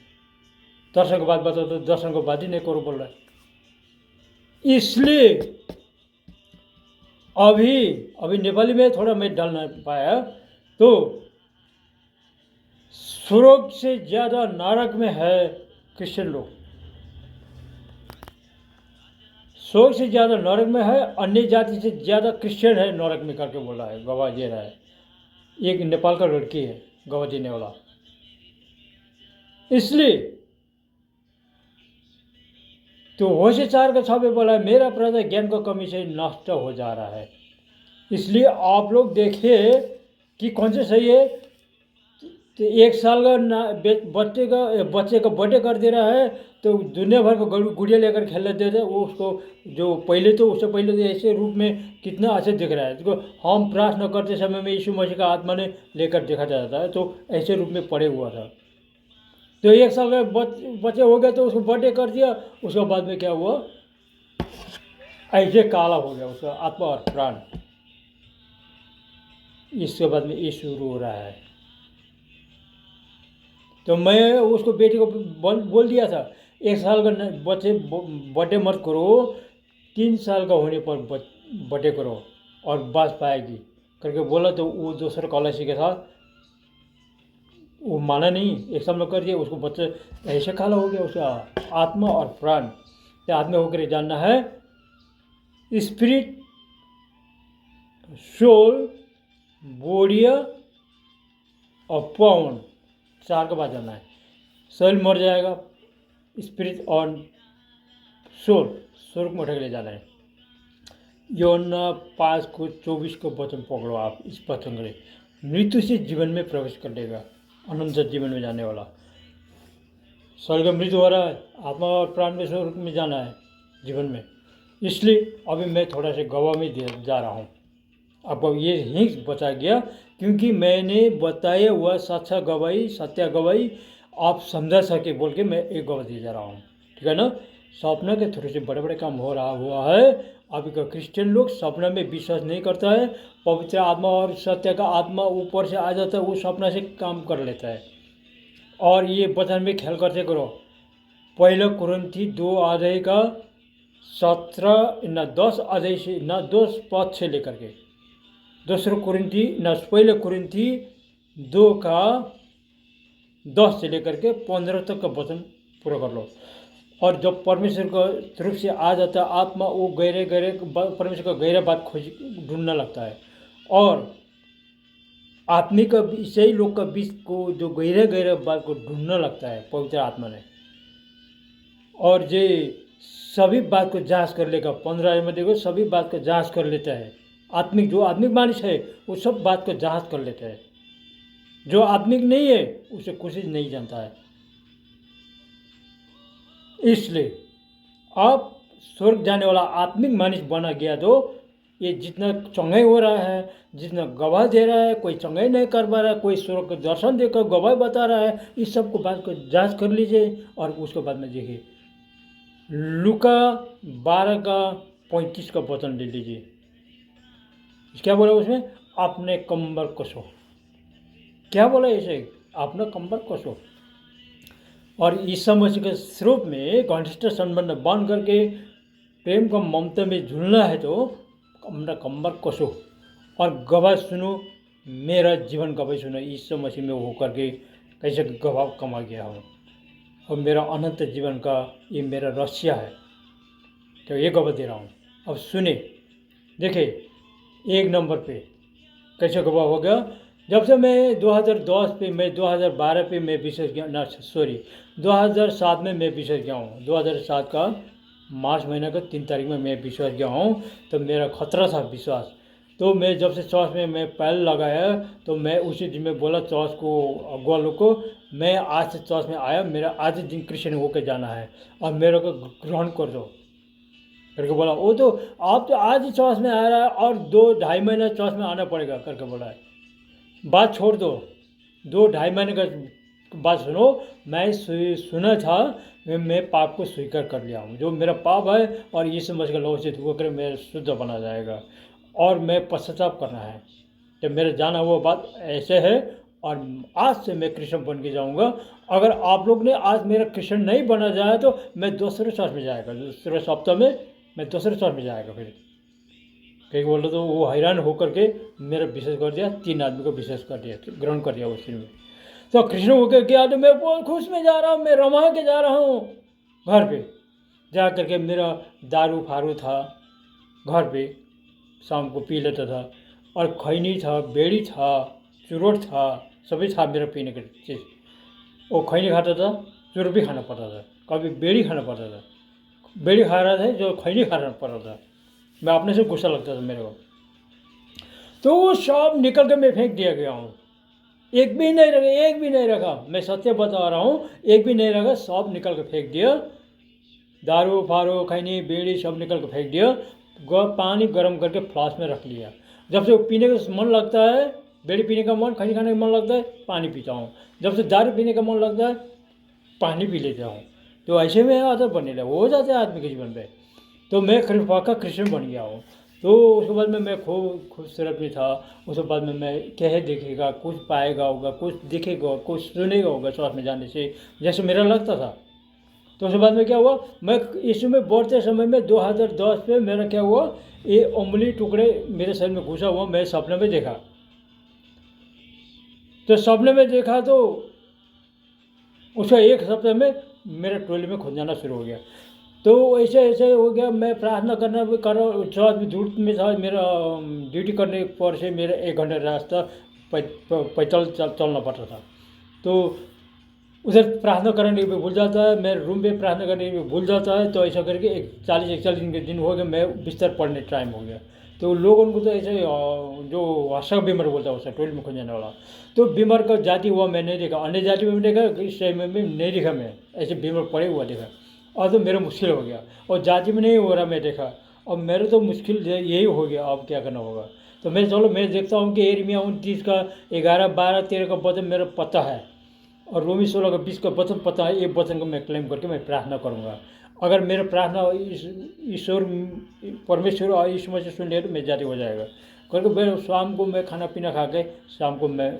दर्शन का बात बताओ तो दर्शन का बात ही नहीं करो बोल रहा है। इसलिए अभी नेपाली में थोड़ा मैं डाल नहीं पाया, तो स्वर्ग से ज़्यादा नरक में है क्रिश्चियन लोग, स्वर्ग से ज़्यादा नरक में है, अन्य जाति से ज़्यादा क्रिश्चियन है नरक में करके बोल रहा है, गवाह दे रहा है। एक नेपाल का लड़की है गवाह देने वाला। इसलिए तो होशे 4 का 6 में बोला है, मेरा प्रजा ज्ञान का कमी से नष्ट हो जा रहा है। इसलिए आप लोग देखिए कि कौन से सही है। तो 1 साल का बच्चे का बर्थडे कर दे रहा है, तो दुनिया भर को गुड़िया लेकर खेलने देते हैं। वो उसको जो पहले तो उससे पहले तो ऐसे रूप में कितना अच्छे दिख रहा है। देखो हम प्रार्थना करते समय में यीशु मसीह का आत्मा ने लेकर देखा जाता है, तो ऐसे रूप में पड़े हुआ था। तो 1 साल का बच्चे हो गए तो उसको बर्थडे कर दिया, उसके बाद में क्या हुआ, ऐसे काला हो गया उसका आत्मा और प्राण। इसके बाद में यीशु रो रहा है। तो मैं उसको बेटी को बोल दिया था 1 साल का बच्चे बर्थडे मत करो, 3 साल का होने पर बर्थडे करो और बास पाएगी करके बोला। तो वो दूसरे कॉलेज के साथ वो माना नहीं, 1 साल में कर दिया। उसको बच्चे ऐसे काला हो गया उसका आत्मा और प्राण। तो आत्मा होकर जानना है स्पिरिट, सोल, बॉडी और पाउंड, 4 का बात जानना है। सोल मर जाएगा, स्पिरिट और सोल स्वर्ग में उठा के ले जाना है। यूहन्ना 5 को 24 को वचन पकड़ो आप, इस वचन के मृत्यु से जीवन में प्रवेश कर देगा, अनंत जीवन में जाने वाला। स्वर्ग में मृत्यु हो रहा है, आत्मा और प्राण में स्वर्ग में जाना है जीवन में। इसलिए अभी मैं थोड़ा सा गवाह में जा रहा हूँ। आपको ये ही बचा गया क्योंकि मैंने बताया हुआ सच्चा गवाही, सत्य गवाही आप समझा सके बोल के मैं एक गवाह दे जा रहा हूँ, ठीक है ना। सपना के थ्रू से बड़े बड़े काम हो रहा हुआ है। अभी का क्रिश्चियन लोग सपना में विश्वास नहीं करता है। पवित्र आत्मा और सत्य का आत्मा ऊपर से आ जाता है, वो सपना से काम कर लेता है। और ये वचन में ख्याल करते करो, 1 कुरिन्थी 2 अध्याय का 17 न 10 अध्याय से न 10 पद से लेकर के 2 कुरिन्थी न 1 कुरिन्थी 2 का 10 से लेकर के 15 तक का वचन पूरा कर लो। और जब परमेश्वर का तरफ से आ जाता है आत्मा, वो गहरे परमेश्वर का गहरा बात खोज ढूंढने लगता है। और आत्मिक का सही लोग का बीच को जो गहरे बात को ढूंढने लगता है पवित्र आत्मा ने। और जे सभी बात को जांच कर लेगा, 15 में देखो सभी बात को जांच कर लेता है। आत्मिक जो आत्मिक मानुष है वो सब बात को जांच कर लेता है। जो आत्मिक नहीं है उसे कुछ नहीं जानता है। इसलिए आप स्वर्ग जाने वाला आत्मिक मानुष बना गया तो ये जितना चंगाई हो रहा है, जितना गवाह दे रहा है, कोई चंगाई नहीं कर पा रहा है, कोई स्वर्ग का दर्शन देकर गवाह बता रहा है, इस सब को बात को जांच कर लीजिए। और उसके बाद में देखिए लूका 12 का 35 का वचन ले लीजिए। क्या बोला उसमें, अपने कंबर कसो। क्या बोला इसे, अपना कंबर कसो। और ईसा मसीह के स्वरूप में घनिष्ठ संबंध बांध करके प्रेम का ममता में झूलना है तो अपना कंबर कसो और गवाह सुनो, मेरा जीवन गवाह सुनो। ईसा मसीह में होकर के कैसे गवाह कमा गया हूँ और मेरा अनंत जीवन का ये मेरा रहस्य है, तो ये गवाह दे रहा हूँ। अब सुने, देखिए 1 नंबर पे कैसे गवाह हो गया। जब से मैं 2010 पे, मैं 2012 पे मैं विशेष गया ना, सॉरी 2007 में मैं विशेष गया हूँ। 2007 का मार्च महीने का 3 तारीख में मैं विश्वास गया हूँ। तो मेरा खतरा था विश्वास। तो मैं जब से चर्च में मैं पैर लगाया तो मैं उसी दिन में बोला चर्च को, अगुआ लोग को, मैं आज से चर्च में आया, मेरा आज दिन क्रिश्चियन होकर जाना है और मेरे को ग्रहण कर दो। करके बोला। वो तो आप तो आज ही चर्च में आ रहा है और 2-2.5 महीना चर्च में आना पड़ेगा करके बोला है। बात छोड़ दो, 2-2.5 महीने का बात सुनो। मैं सुना था, मैं पाप को स्वीकार कर लिया हूँ। जो मेरा पाप है और यीशु मसीह का लहू से धुआ कर मेरा शुद्ध बना जाएगा और मैं पश्चाताप करना है। जब मेरा जाना हुआ बात ऐसे है और आज से मैं क्रिश्चियन बन के जाऊँगा। अगर आप लोग ने आज मेरा क्रिश्चियन नहीं बना जाए तो मैं दूसरे चर्च में जाएगा, दूसरे सप्ताह में मैं दूसरे चर्च में जाएगा। फिर कहीं बोल तो वो हैरान होकर के मेरा विशेष कर दिया, 3 आदमी को विशेष कर दिया, ग्रहण कर दिया उस दिन में। तो कृष्ण होकर गया तो मैं बहुत खुश में जा रहा हूँ, मैं रमा के जा रहा हूँ घर पे। जा करके मेरा दारू फारू था घर पे, शाम को पी लेता था और खैनी था, बेड़ी था, चुरोट था, सभी था मेरा पीने की चीज़। वो खैनी खाता था, चुरोट भी खाना पड़ता था, कभी बेड़ी खाना पड़ता था। बेड़ी खा रहा था जो खैनी खाना पड़ रहा था, मैं अपने से गुस्सा लगता था मेरे को। तो वो सब निकल कर मैं फेंक दिया गया हूँ, एक भी नहीं रखा, एक भी नहीं रखा। मैं सत्य बता रहा हूँ, एक भी नहीं रखा, सब निकल कर फेंक दिया। दारू फारू खैनी बेड़ी सब निकल कर फेंक दिया। पानी गर्म करके फ्लास्क में रख लिया। जब से पीने का मन लगता है, बेड़ी पीने का मन, खैनी खाने का मन लगता है, पानी पीता हूँ। जब से दारू पीने का मन लगता है, पानी पी लेता हूँ। तो ऐसे में आदत बनने लगा, हो जाता है आदमी के जीवन में। तो मैं पक्का क्रिश्चियन बन गया हूँ। तो उसके बाद में मैं खूब खूबसूरत भी था। उसके बाद में मैं कह देखेगा, कुछ पाएगा होगा, कुछ दिखेगा, कुछ सुनेगा होगा चर्च में जाने से, जैसे मेरा लगता था। तो उसके बाद में क्या हुआ, मैं यीशु में बढ़ते समय में 2010 पे मेरा क्या हुआ, ये उंगली टुकड़े मेरे शरीर में घुसा हुआ मैं सपने में देखा। तो सपने में देखा तो उसका 1 हफ्ते में मेरे टोली में खुद जाना शुरू हो गया। तो ऐसे ऐसे हो गया। मैं प्रार्थना करना भी कर चर्च भी दूर में था, मेरा ड्यूटी करने पर से मेरा 1 घंटे रास्ता पैदल चलना पड़ता था। तो उधर प्रार्थना करने भी भूल जाता है, मेरे रूम में प्रार्थना करने भी भूल जाता है। तो ऐसा करके 40-41 दिन हो गए, मैं बिस्तर पढ़ने टाइम हो गया। तो लोगों को तो ऐसे जो वाशक बीमार बोलता है उसका टोली में खुद जाने वाला, तो बीमार का जाति हुआ मैं नहीं देखा। अन्य जाति में देखा, इस टाइम में भी नहीं देखा, मैं ऐसे बीमार पड़े हुआ देखा। और तो मेरा मुश्किल हो गया, और जाति में नहीं हो रहा मैं देखा। अब मेरे तो मुश्किल यही हो गया, अब क्या करना होगा। तो मैं चलो मैं देखता हूँ कि एर्मिया 29 का 11, 12, 13 का वचन मेरा पता है और रोमी 16 का 20 का वचन पता है। ये वचन को मैं क्लेम करके मैं प्रार्थना करूँगा। अगर मेरा प्रार्थना ईश्वर परमेश्वर और यीशु मसीह सुन लिया तो मैं जाति हो जाएगा करके मैं शाम को मैं खाना पीना खा के शाम को मैं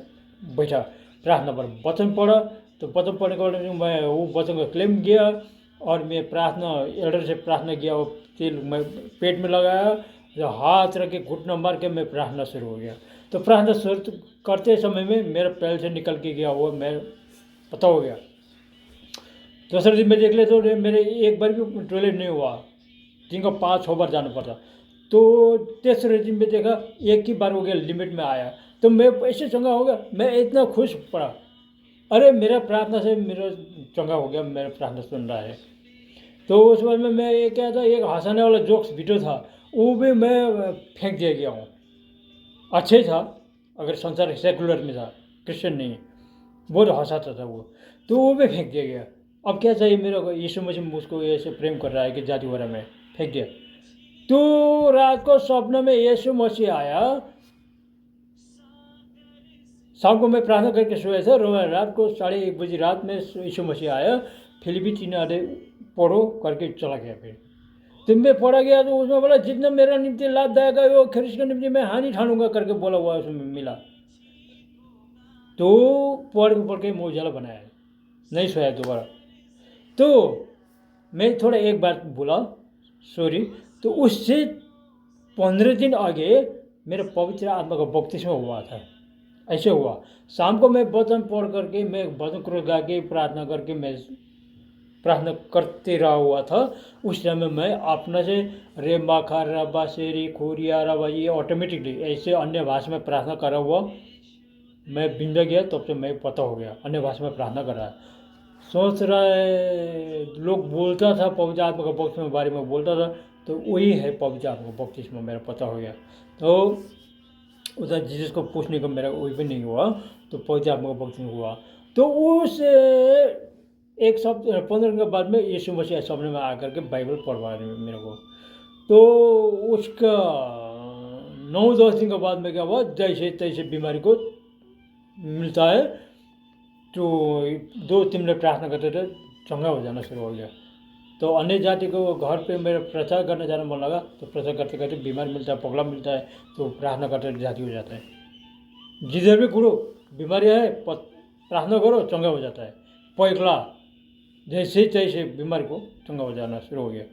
बैठा प्रार्थना पर, वचन पढ़ा। तो वचन पढ़ने के बाद मैं वो वचन का क्लेम किया और मैं प्रार्थना एल्डर से प्रार्थना किया। वो तेल मैं पेट में लगाया, जो हाथ रख के घुटना मार के मैं प्रार्थना शुरू हो गया। तो प्रार्थना शुरू करते समय में मेरा पैर से निकल के गया वो मैं पता हो गया। दूसरे दिन में देख ले तो मेरे एक बार भी टॉयलेट नहीं हुआ, दिन को 5-6 बार जाना पड़ता। तो तीसरे दिन में देखा एक ही बार हो गया, लिमिट में आया। तो मैं ऐसे चंगा हो गया, मैं इतना खुश पड़ा, अरे मेरा प्रार्थना से मेरा चंगा हो गया, मेरा प्रार्थना सुन रहा है। तो उस बार में मैं ये क्या था, एक हंसाने वाला जोक्स वीडियो था, वो भी मैं फेंक दिया गया हूँ। अच्छे था, अगर संसार सेकुलर में था, क्रिश्चियन नहीं, बहुत हंसाता था वो, तो वो भी फेंक दिया गया। अब क्या चाहिए मेरे को, यीशु मसीह मुझको ऐसे प्रेम कर रहा है कि जाति वगैरह में फेंक दिया। तो रात को सपने में यीशु मसीह आया, शाम को मैं प्रार्थना करके सोया था, रात को 1:30 बजे रात में यीशु मसीह आया, फिलिपी 3 आधे पढ़ो करके चला गया। फिर तो मैं पढ़ा गया तो उसमें बोला जितना मेरा निम्ति लाभदायक है वो ख्रिस्त के निम्ति मैं हानि ठानूंगा करके बोला हुआ उसमें मिला। तो पढ़ के मुँह उजाला बनाया, नहीं सोया दोबारा। तो मैं थोड़ा एक बात बोला, सॉरी। तो उससे 15 दिन आगे मेरा पवित्र आत्मा का बपतिस्मा हुआ था। ऐसे हुआ, शाम को मैं वचन पढ़ करके मैं भजन क्रॉस गा के प्रार्थना करके मैं प्रार्थना करते रहा हुआ था। उस समय मैं अपना से रे माखा रबा शेरी खोरिया रबा ये ऑटोमेटिकली ऐसे अन्य भाषा में प्रार्थना करा हुआ मैं बिंद गया। तब से मैं पता हो गया अन्य भाषा में प्रार्थना कर रहा है। सोच रहा है लोग बोलता था पवित्र आत्मा का बपतिस्मा के बारे में बोलता था, तो वही है पवित्र आत्मा का बपतिस्मा, मेरा पता हो गया। तो उधर जीसस को पूछने का मेरा वही भी नहीं हुआ, तो पवित्र आत्मा का बपतिस्मा हुआ। तो उस 1 सप्ताह 15 दिन के बाद में यीशु मसीह सपने में आकर के बाइबल पढ़वा रहे मेरे को। तो उसका 9-10 दिन के बाद में क्या हुआ, जैसे तैसे बीमारी को मिलता है तो 2-3 मिनट प्रार्थना करते थे, चंगा हो जाना शुरू हो गया। तो अन्य जाति को घर पे मेरा प्रचार करने जाना मन लगा, तो प्रचार करते करते बीमार मिलता है, पगला मिलता है, तो प्रार्थना करते जाति हो जाता है। जिधर भी घूरो बीमारी है, प्रार्थना करो, चंगा हो जाता है। पगला जैसे तैसे बीमारी को चंगा हो जाना शुरू हो गया।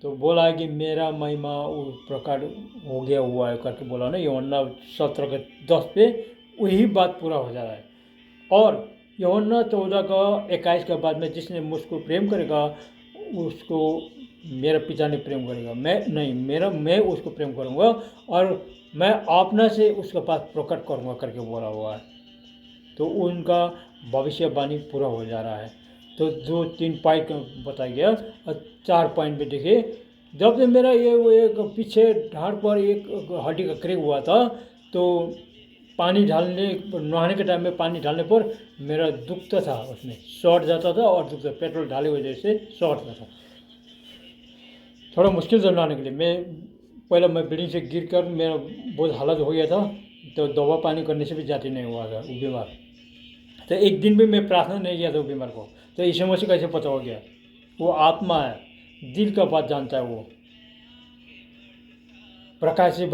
तो बोला कि मेरा महिमा उस प्रकार हो गया हुआ है करके बोला ना, यूहन्ना 17:10 पे वही बात पूरा हो जा रहा है। और यूहन्ना 14:21 के बाद में, जिसने मुझको प्रेम करेगा उसको मेरा पिता ने प्रेम करेगा, मैं उसको प्रेम करूँगा और मैं अपना से उसके पास प्रकट करूँगा करके बोला हुआ है। तो उनका भविष्यवाणी पूरा हो जा रहा है। तो 2-3 पॉइंट बताया गया और 4 पॉइंट में देखिए, जब से मेरा ये वो एक पीछे ढाड़ पर एक हड्डी का क्रैक हुआ था, तो पानी डालने, नहाने के टाइम में पानी डालने पर मेरा दुखता था, उसमें शॉर्ट जाता था और दुखता, पेट्रोल डाले हुए जैसे शॉर्ट जाता था। थोड़ा मुश्किल से नहाने के लिए मैं बिल्डिंग से गिर कर मेरा बहुत हालत हो गया था, तो दवा पानी करने से भी जाती नहीं हुआ था वो बीमार। तो एक दिन भी मैं प्रार्थना नहीं किया था वो बीमार को। तो यीशु मसीह कैसे पता हो गया? वो आत्मा है, दिल का बात जानता है वो। प्रकाश के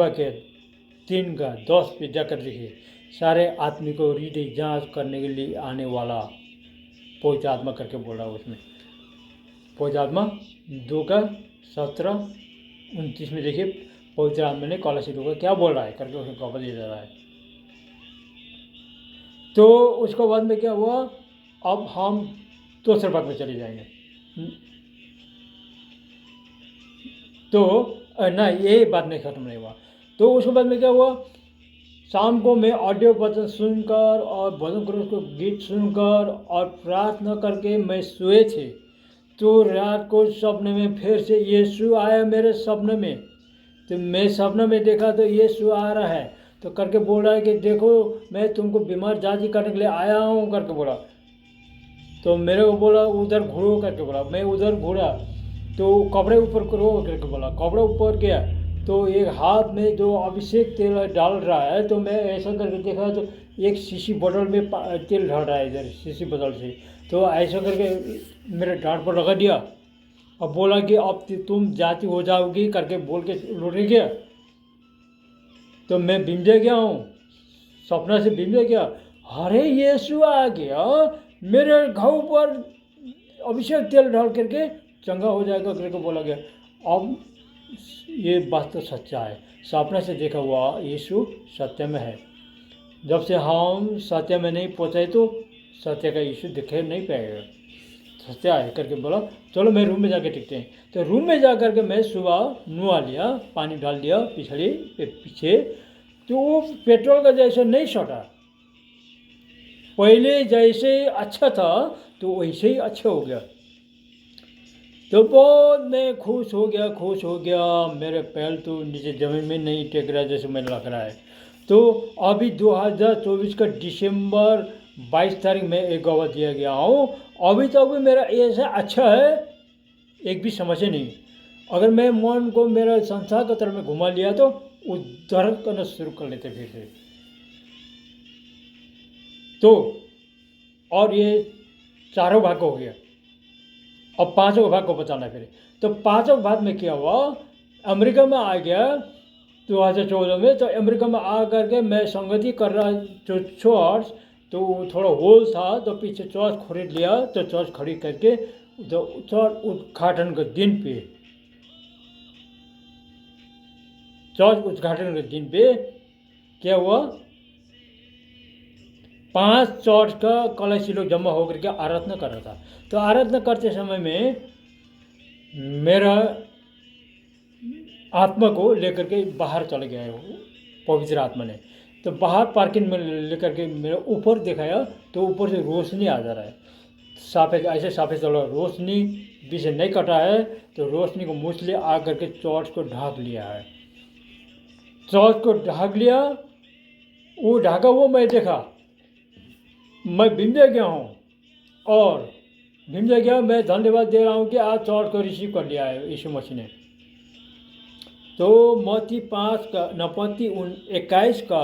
3:10 पे जाकर देखिए, सारे आदमी को हृदय जांच करने के लिए आने वाला पवित्र आत्मा करके बोल रहा है उसमें। पवित्र आत्मा 2:17-29 में देखिए, पवित्र आत्मा ने कॉलेसियों को क्या बोल रहा है करके उसमें खबर दिया जा रहा है। तो उसके बाद में क्या हुआ, अब हम दूसरे भाग में चले जाएंगे। तो ना, ये बात नहीं खत्म नहीं हुआ। तो उसके बाद में क्या हुआ, शाम को मैं ऑडियो वचन सुनकर और भजन करो को गीत सुनकर और प्रार्थना करके मैं सोए थे। तो रात को सपने में फिर से यीशु आया मेरे सपने में। तो मैं सपने में देखा तो यीशु आ रहा है, तो करके बोल रहा है कि देखो मैं तुमको बीमार जांच करने के लिए आया हूँ करके बोला। तो मेरे को बोला उधर घूरो करके बोला। मैं उधर घूरा तो कपड़े ऊपर करो करके बोला। कपड़े ऊपर गया तो एक हाथ में जो अभिषेक तेल डाल रहा है, तो मैं ऐसा करके देखा तो एक शीशी बोतल में तेल डाल रहा है इधर शीशी बोतल से। तो ऐसा करके मेरे डांट पर लगा दिया और बोला कि अब तुम जाति हो जाओगी करके बोल के लौट गया। तो मैं बिंदे गया हूँ, सपना से बिंदे गया, अरे यीशु आ गया मेरे घाव पर अभिषेक तेल डाल करके चंगा हो जाएगा करके बोला गया। अब ये बात तो सच्चा है, सपने से देखा हुआ यीशु सत्य में है। जब से हम सत्य में नहीं पहुँचे तो सत्य का यीशु दिखे नहीं पाएगा। सत्य है करके बोला, चलो मैं रूम में जाके टिकते हैं। तो रूम में जा करके मैं सुबह नुआ लिया, पानी डाल दिया पीछे, तो वो पेट्रोल का जैसे नहीं सटा, पहले जैसे अच्छा था तो वैसे ही अच्छा हो गया। तो बहुत मैं खुश हो गया। मेरे पैर तो नीचे ज़मीन में नहीं टेक रहा जैसे मैं लग रहा है। तो अभी 2024 का दिसंबर 22 तारीख में एक गवाह दिया गया हूँ। अभी तक भी मेरा ऐसा अच्छा है, एक भी समस्या नहीं। अगर मैं मन को मेरा संसार की तरफ में घुमा लिया तो वो दर्द करना शुरू कर लेते फिर से। तो और ये चारों भाग हो गया, अब पांचों भाग को बताना फिर। तो पांचों भाग में क्या हुआ, अमेरिका में आ गया 2014 में। तो अमेरिका में आ करके मैं संगति कर रहा जो चर्च, तो थोड़ा होल था तो पीछे चर्च खरीद लिया। तो चर्च खरीद करके तो चर्च उद्घाटन के दिन पे, चर्च उद्घाटन के दिन पे क्या हुआ, 5 चर्च का कलशी लोग जमा होकर के आराधना कर रहा था। तो आराधना करते समय में मेरा आत्मा को लेकर के बाहर चले गया है पवित्र आत्मा ने। तो बाहर पार्किंग में लेकर के मेरे ऊपर दिखाया तो ऊपर से रोशनी आ जा रहा है, साफे रोशनी भी से नहीं कटा है। तो रोशनी को मूसले आ करके चर्च को ढाक लिया है। चर्च को ढाक लिया, वो ढाका हुआ मैं देखा, मैं बिंदे गया हूँ और भीम जगह मैं धन्यवाद दे रहा हूँ कि आज चौथ को रिसीव कर लिया है यीशु मसीह ने। तो मत्ती 5 का मत्ती 21 का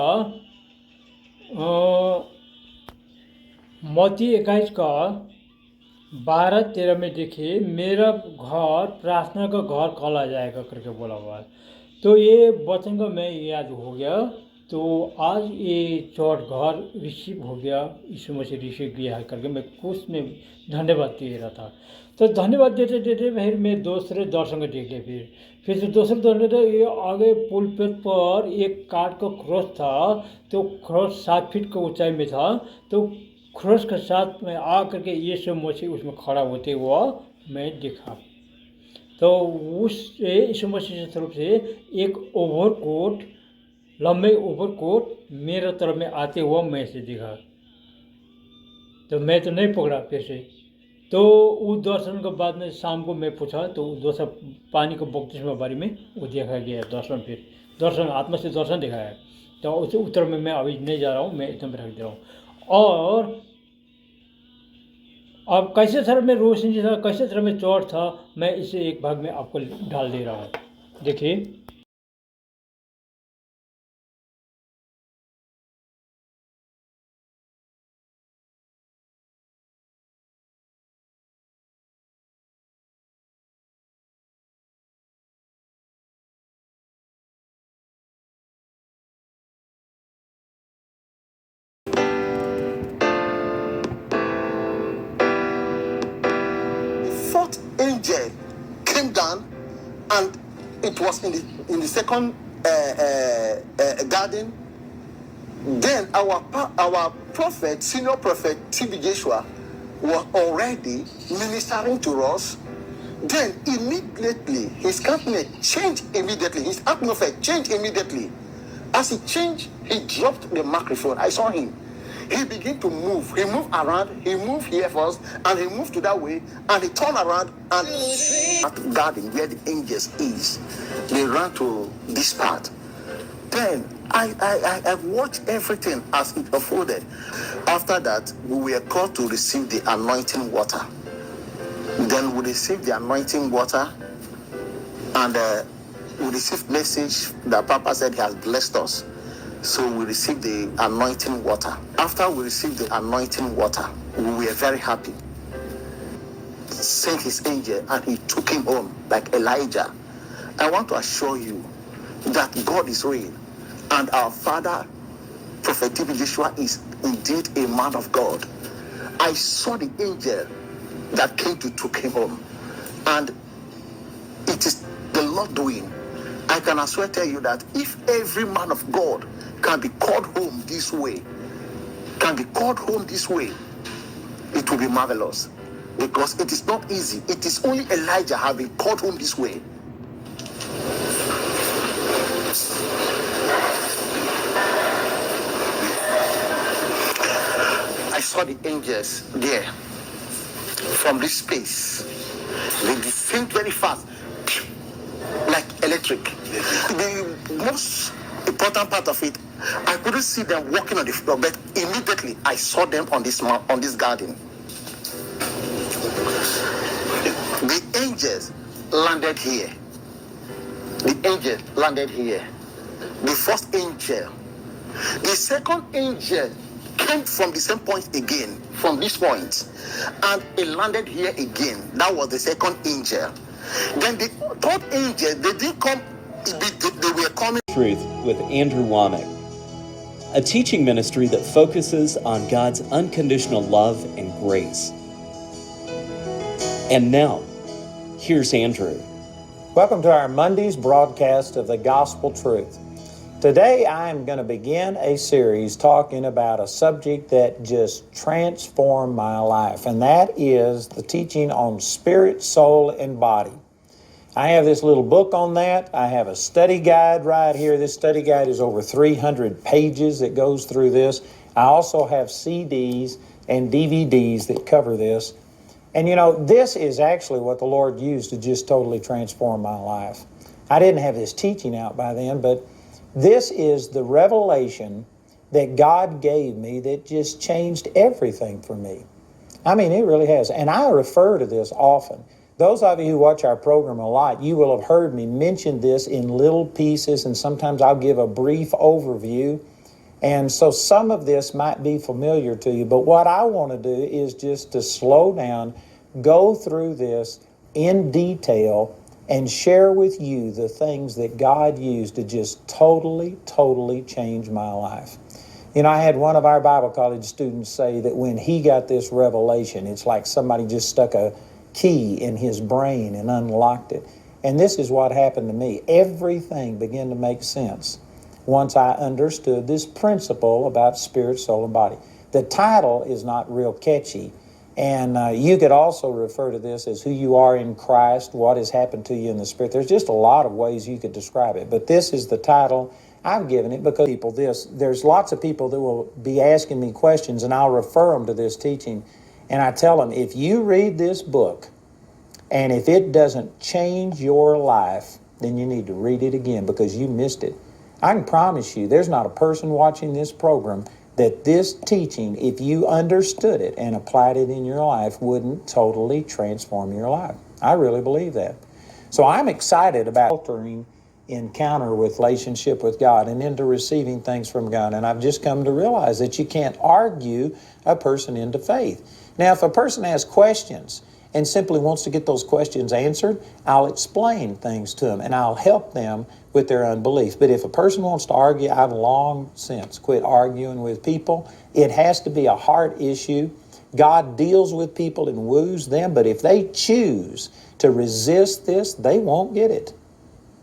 मत्ती 21 का 12-13 में देखिए, मेरा घर प्रार्थना का घर कहला जाएगा करके बोला हुआ है। तो ये वचन का मैं याद हो गया। तो आज ये चौथ घर रिसीव हो गया, यीशु मसीह रिसीव किया है करके मैं कुछ में धन्यवाद दे रहा था। तो धन्यवाद देते देते फिर मैं दूसरे दर्शन को देखे। फिर से दूसरे दर्शन ये आगे पुलपेट पर एक काठ का क्रॉस था। तो क्रॉस 7 फीट का ऊंचाई में था। तो क्रॉस के साथ में आ करके यीशु मसीह उसमें खड़ा होते हुआ मैं देखा। तो उस यीशु मसीह की तरफ से एक ओवरकोट, लंबे ओवरकोट मेरे तरफ में आते हुआ मैं से देखा। तो मैं तो नहीं पकड़ा फिर से। तो उस दर्शन के बाद में शाम को मैं पूछा तो दूसरा पानी के बपतिस्मा बारे में वो देखा गया दर्शन। फिर दर्शन आत्मा से दर्शन दिखाया। तो उस उत्तर में मैं अभी नहीं जा रहा हूँ, मैं एकदम रख दे रहा हूँ। और अब कैसे तरह में रोशनी था, कैसे तरह में चौथ था, मैं इसे एक भाग में आपको डाल दे रहा हूँ। देखिए, fourth angel came down, and it was in the second garden. Then our prophet, senior prophet TB Joshua, was already ministering to us. Then immediately his countenance changed immediately. His atmosphere changed immediately. As he changed, he dropped the microphone. I saw him. He began to move. He moved around. He moved here first, and he moved to that way, and he turned around, and at the garden where the angels is, they ran to this part. Then I've watched everything as it unfolded. After that, we were called to receive the anointing water. Then we received the anointing water, and we received message that Papa said he has blessed us. So we received the anointing water. After we received the anointing water, we were very happy. Sent his angel, and he took him home like Elijah. I want to assure you that God is real, and our father, Prophet TB Joshua, is indeed a man of God. I saw the angel that came to took him home, and it is the Lord doing. I can as well tell you that if every man of God can be called home this way, it will be marvelous, because it is not easy. It is only Elijah have been called home this way. I saw the angels there from this space. They descend very fast, like electric. The most important part of it, I couldn't see them walking on the floor, but immediately I saw them on this garden. The angels landed here. The first angel. The second angel came from the same point again, from this point, and it landed here again. That was the second angel. Then the third angel, they didn't come, they were coming. Truth with Andrew Womack, a teaching ministry that focuses on God's unconditional love and grace. And now, here's Andrew. Welcome to our Monday's broadcast of the Gospel Truth. Today I am going to begin a series talking about a subject that just transformed my life, and that is the teaching on spirit, soul, and body. I have this little book on that. I have a study guide right here. This study guide is over 300 pages that goes through this. I also have CDs and DVDs that cover this. And you know, this is actually what the Lord used to just totally transform my life. I didn't have this teaching out by then, but this is the revelation that God gave me that just changed everything for me. I mean, it really has. And I refer to this often. Those of you who watch our program a lot, you will have heard me mention this in little pieces, and sometimes I'll give a brief overview. And so some of this might be familiar to you, but what I want to do is just to slow down, go through this in detail, and share with you the things that God used to just totally change my life. You know, I had one of our Bible college students say that when he got this revelation, it's like somebody just stuck a key in his brain and unlocked it. And this is what happened to me. Everything began to make sense once I understood this principle about spirit, soul, and body. The title is not real catchy, and you could also refer to this as who you are in Christ, what has happened to you in the Spirit. There's just a lot of ways you could describe it, but this is the title I've given it because there's lots of people that will be asking me questions, and I'll refer them to this teaching, and I tell them, if you read this book, and if it doesn't change your life, then you need to read it again because you missed it. I can promise you, there's not a person watching this program that this teaching, if you understood it and applied it in your life, wouldn't totally transform your life. I really believe that. So I'm excited about altering encounter with relationship with God and into receiving things from God. And I've just come to realize that you can't argue a person into faith. Now, if a person has questions and simply wants to get those questions answered, I'll explain things to them and I'll help them with their unbelief. But if a person wants to argue, I've long since quit arguing with people. It has to be a heart issue. God deals with people and woos them, but if they choose to resist this, they won't get it.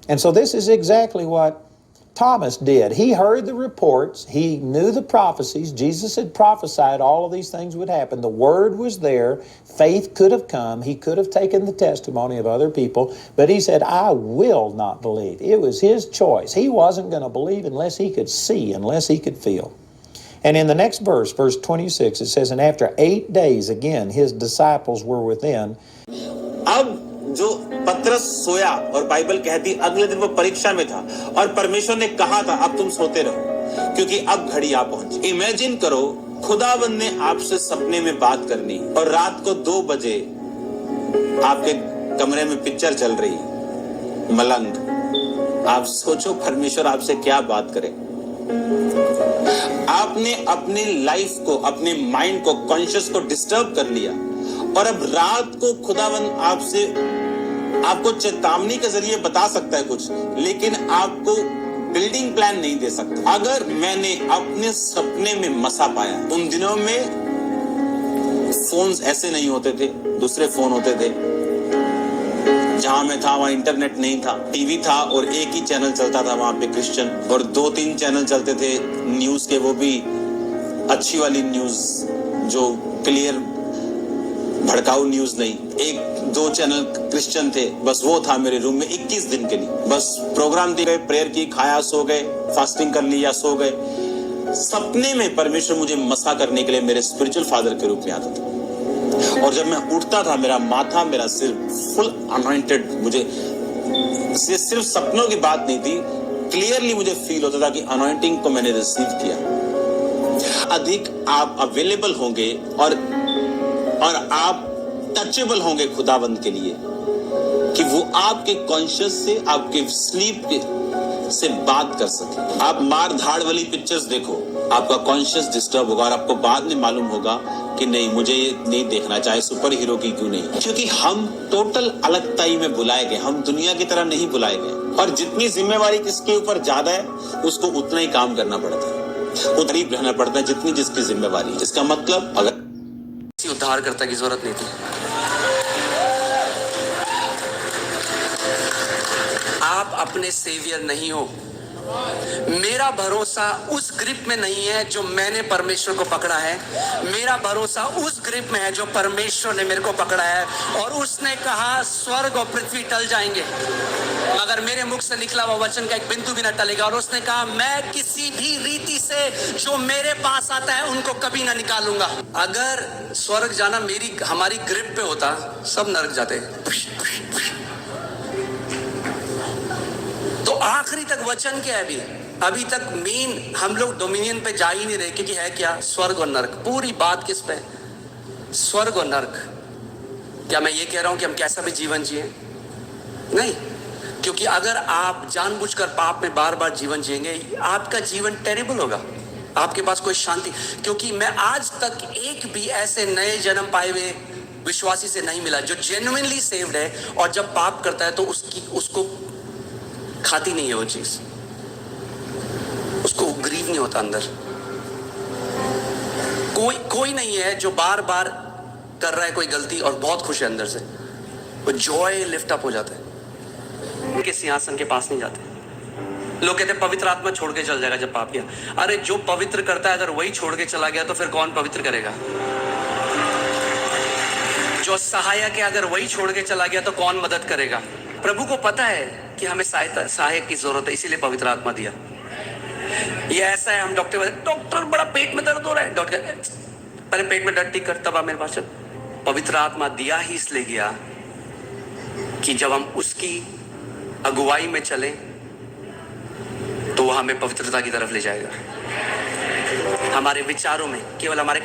And so this is exactly what Thomas did. He heard the reports. He knew the prophecies. Jesus had prophesied all of these things would happen. The word was there. Faith could have come. He could have taken the testimony of other people, but he said, I will not believe. It was his choice. He wasn't going to believe unless he could see, unless he could feel. And in the next verse, verse 26, it says, and after 8 days, again, his disciples were within. जो पतरस सोया और बाइबल कहती अगले दिन वो परीक्षा में था और परमेश्वर ने कहा था अब तुम सोते रहो क्योंकि अब घड़ी आ पहुंची। इमेजिन करो खुदावंद ने आपसे सपने में बात करनी और रात को 2 बजे आपके कमरे में पिक्चर चल रही मलंग। आप सोचो परमेश्वर आपसे क्या बात करे। आपने अपने लाइफ को, अपने माइंड को, कॉन्शियस को डिस्टर्ब कर लिया और अब रात को खुदावंद आपको चेतावनी के जरिए बता सकता है कुछ, लेकिन आपको बिल्डिंग प्लान नहीं दे सकता। अगर मैंने अपने सपने में मसा पाया, उन दिनों में फोन्स ऐसे नहीं होते थे, दूसरे फोन होते थे। जहां मैं था वहां इंटरनेट नहीं था, टीवी था और एक ही चैनल चलता था वहां पे क्रिश्चियन, और 2-3 चैनल चलते थे न्यूज के, वो भी अच्छी वाली न्यूज जो क्लियर भड़काऊ न्यूज नहीं। 1-2 चैनल क्रिश्चियन थे, बस वो था मेरे रूम में 21 दिन के लिए। बस प्रोग्राम दिए गए, प्रेयर की, खाया, सो गए, फास्टिंग कर लिया, सो गए। सपने में परमेश्वर मुझे मसा करने के लिए मेरे स्पिरिचुअल फादर के रूप में आता था, और जब मैं उठता था मेरा माथा, मेरा सिर फुल अनॉइंटेड। मुझे सिर्फ सपनों की बात नहीं थी, क्लियरली मुझे फील होता था कि अनॉइंटिंग को मैंने रिसीव किया। अधिक आप अवेलेबल होंगे और आप टचेबल होंगे खुदावंद के लिए कि वो आपके कॉन्शियस से, आपके स्लीप से बात कर सके। आप मार धाड़ वाली पिक्चर्स देखो, आपका कॉन्शियस डिस्टर्ब होगा और आपको बाद में मालूम होगा कि नहीं, मुझे ये नहीं देखना, चाहे सुपर हीरो की क्यों नहीं, क्योंकि हम टोटल अलगताई में बुलाए गए, हम दुनिया की तरह नहीं बुलाए गए। और जितनी जिम्मेवारी किसके ऊपर ज्यादा है उसको उतना ही काम करना पड़ता है, उतना ही रहना पड़ता है जितनी जिसकी जिम्मेवारी। इसका मतलब अगर उद्धारकर्ता की जरूरत नहीं थी। आप अपने सेवियर नहीं हो। मेरा भरोसा उस ग्रिप में नहीं है जो मैंने परमेश्वर को पकड़ा है, मेरा भरोसा उस ग्रिप में है जो परमेश्वर ने मेरे को पकड़ा है। और उसने कहा स्वर्ग और पृथ्वी टल जाएंगे मगर मेरे मुख से निकला हुआ वचन का एक बिंदु भी न टलेगा। और उसने कहा मैं किसी भी रीति से जो मेरे पास आता है उनको कभी ना निकालूंगा। अगर स्वर्ग जाना हमारी ग्रिप पे होता, सब नरक जाते। तो आखिरी तक वचन क्या है? अभी तक मेन हम लोग डोमिनियन पे जा ही नहीं रहे, क्योंकि है क्या? स्वर्ग और नरक। पूरी बात किस पे? स्वर्ग और नर्क। क्या मैं ये कह रहा हूं कि हम कैसा भी जीवन जिए? नहीं, क्योंकि अगर आप जानबूझकर पाप में बार बार जीवन जिएंगे, आपका जीवन टेरिबल होगा, आपके पास कोई शांति। क्योंकि मैं आज तक एक भी ऐसे नए जन्म पाए हुए विश्वासी से नहीं मिला जो जेन्युइनली सेव्ड है और जब पाप करता है तो उसको खाती नहीं है वो चीज, उसको ग्रीव नहीं होता अंदर। कोई नहीं है जो बार बार कर रहा है कोई गलती और बहुत खुश है अंदर से, वो जॉय लिफ्ट अप हो जाता है, उनके सिंहासन के पास नहीं जाते। लोग कहते हैं पवित्र आत्मा छोड़ के चल जाएगा जब पाप किया। अरे जो पवित्र करता है अगर वही छोड़ के चला गया तो फिर कौन पवित्र करेगा? जो सहायक है अगर वही छोड़ के चला गया तो कौन मदद करेगा? प्रभु को पता है कि हमें सहायक की जरूरत है, इसीलिए पवित्र आत्मा दिया। ये ऐसा है, हम डॉक्टर बड़ा पेट में दर्द हो रहा है, डॉक्टर पहले पेट में दर्द ठीक कर तब आप मेरे पास चल। पवित्र आत्मा दिया ही इसलिए गया कि जब हम उसकी अगुवाई में चले तो वो हमें पवित्रता की तरफ ले जाएगा। हमारे विचारों में केवल हमारे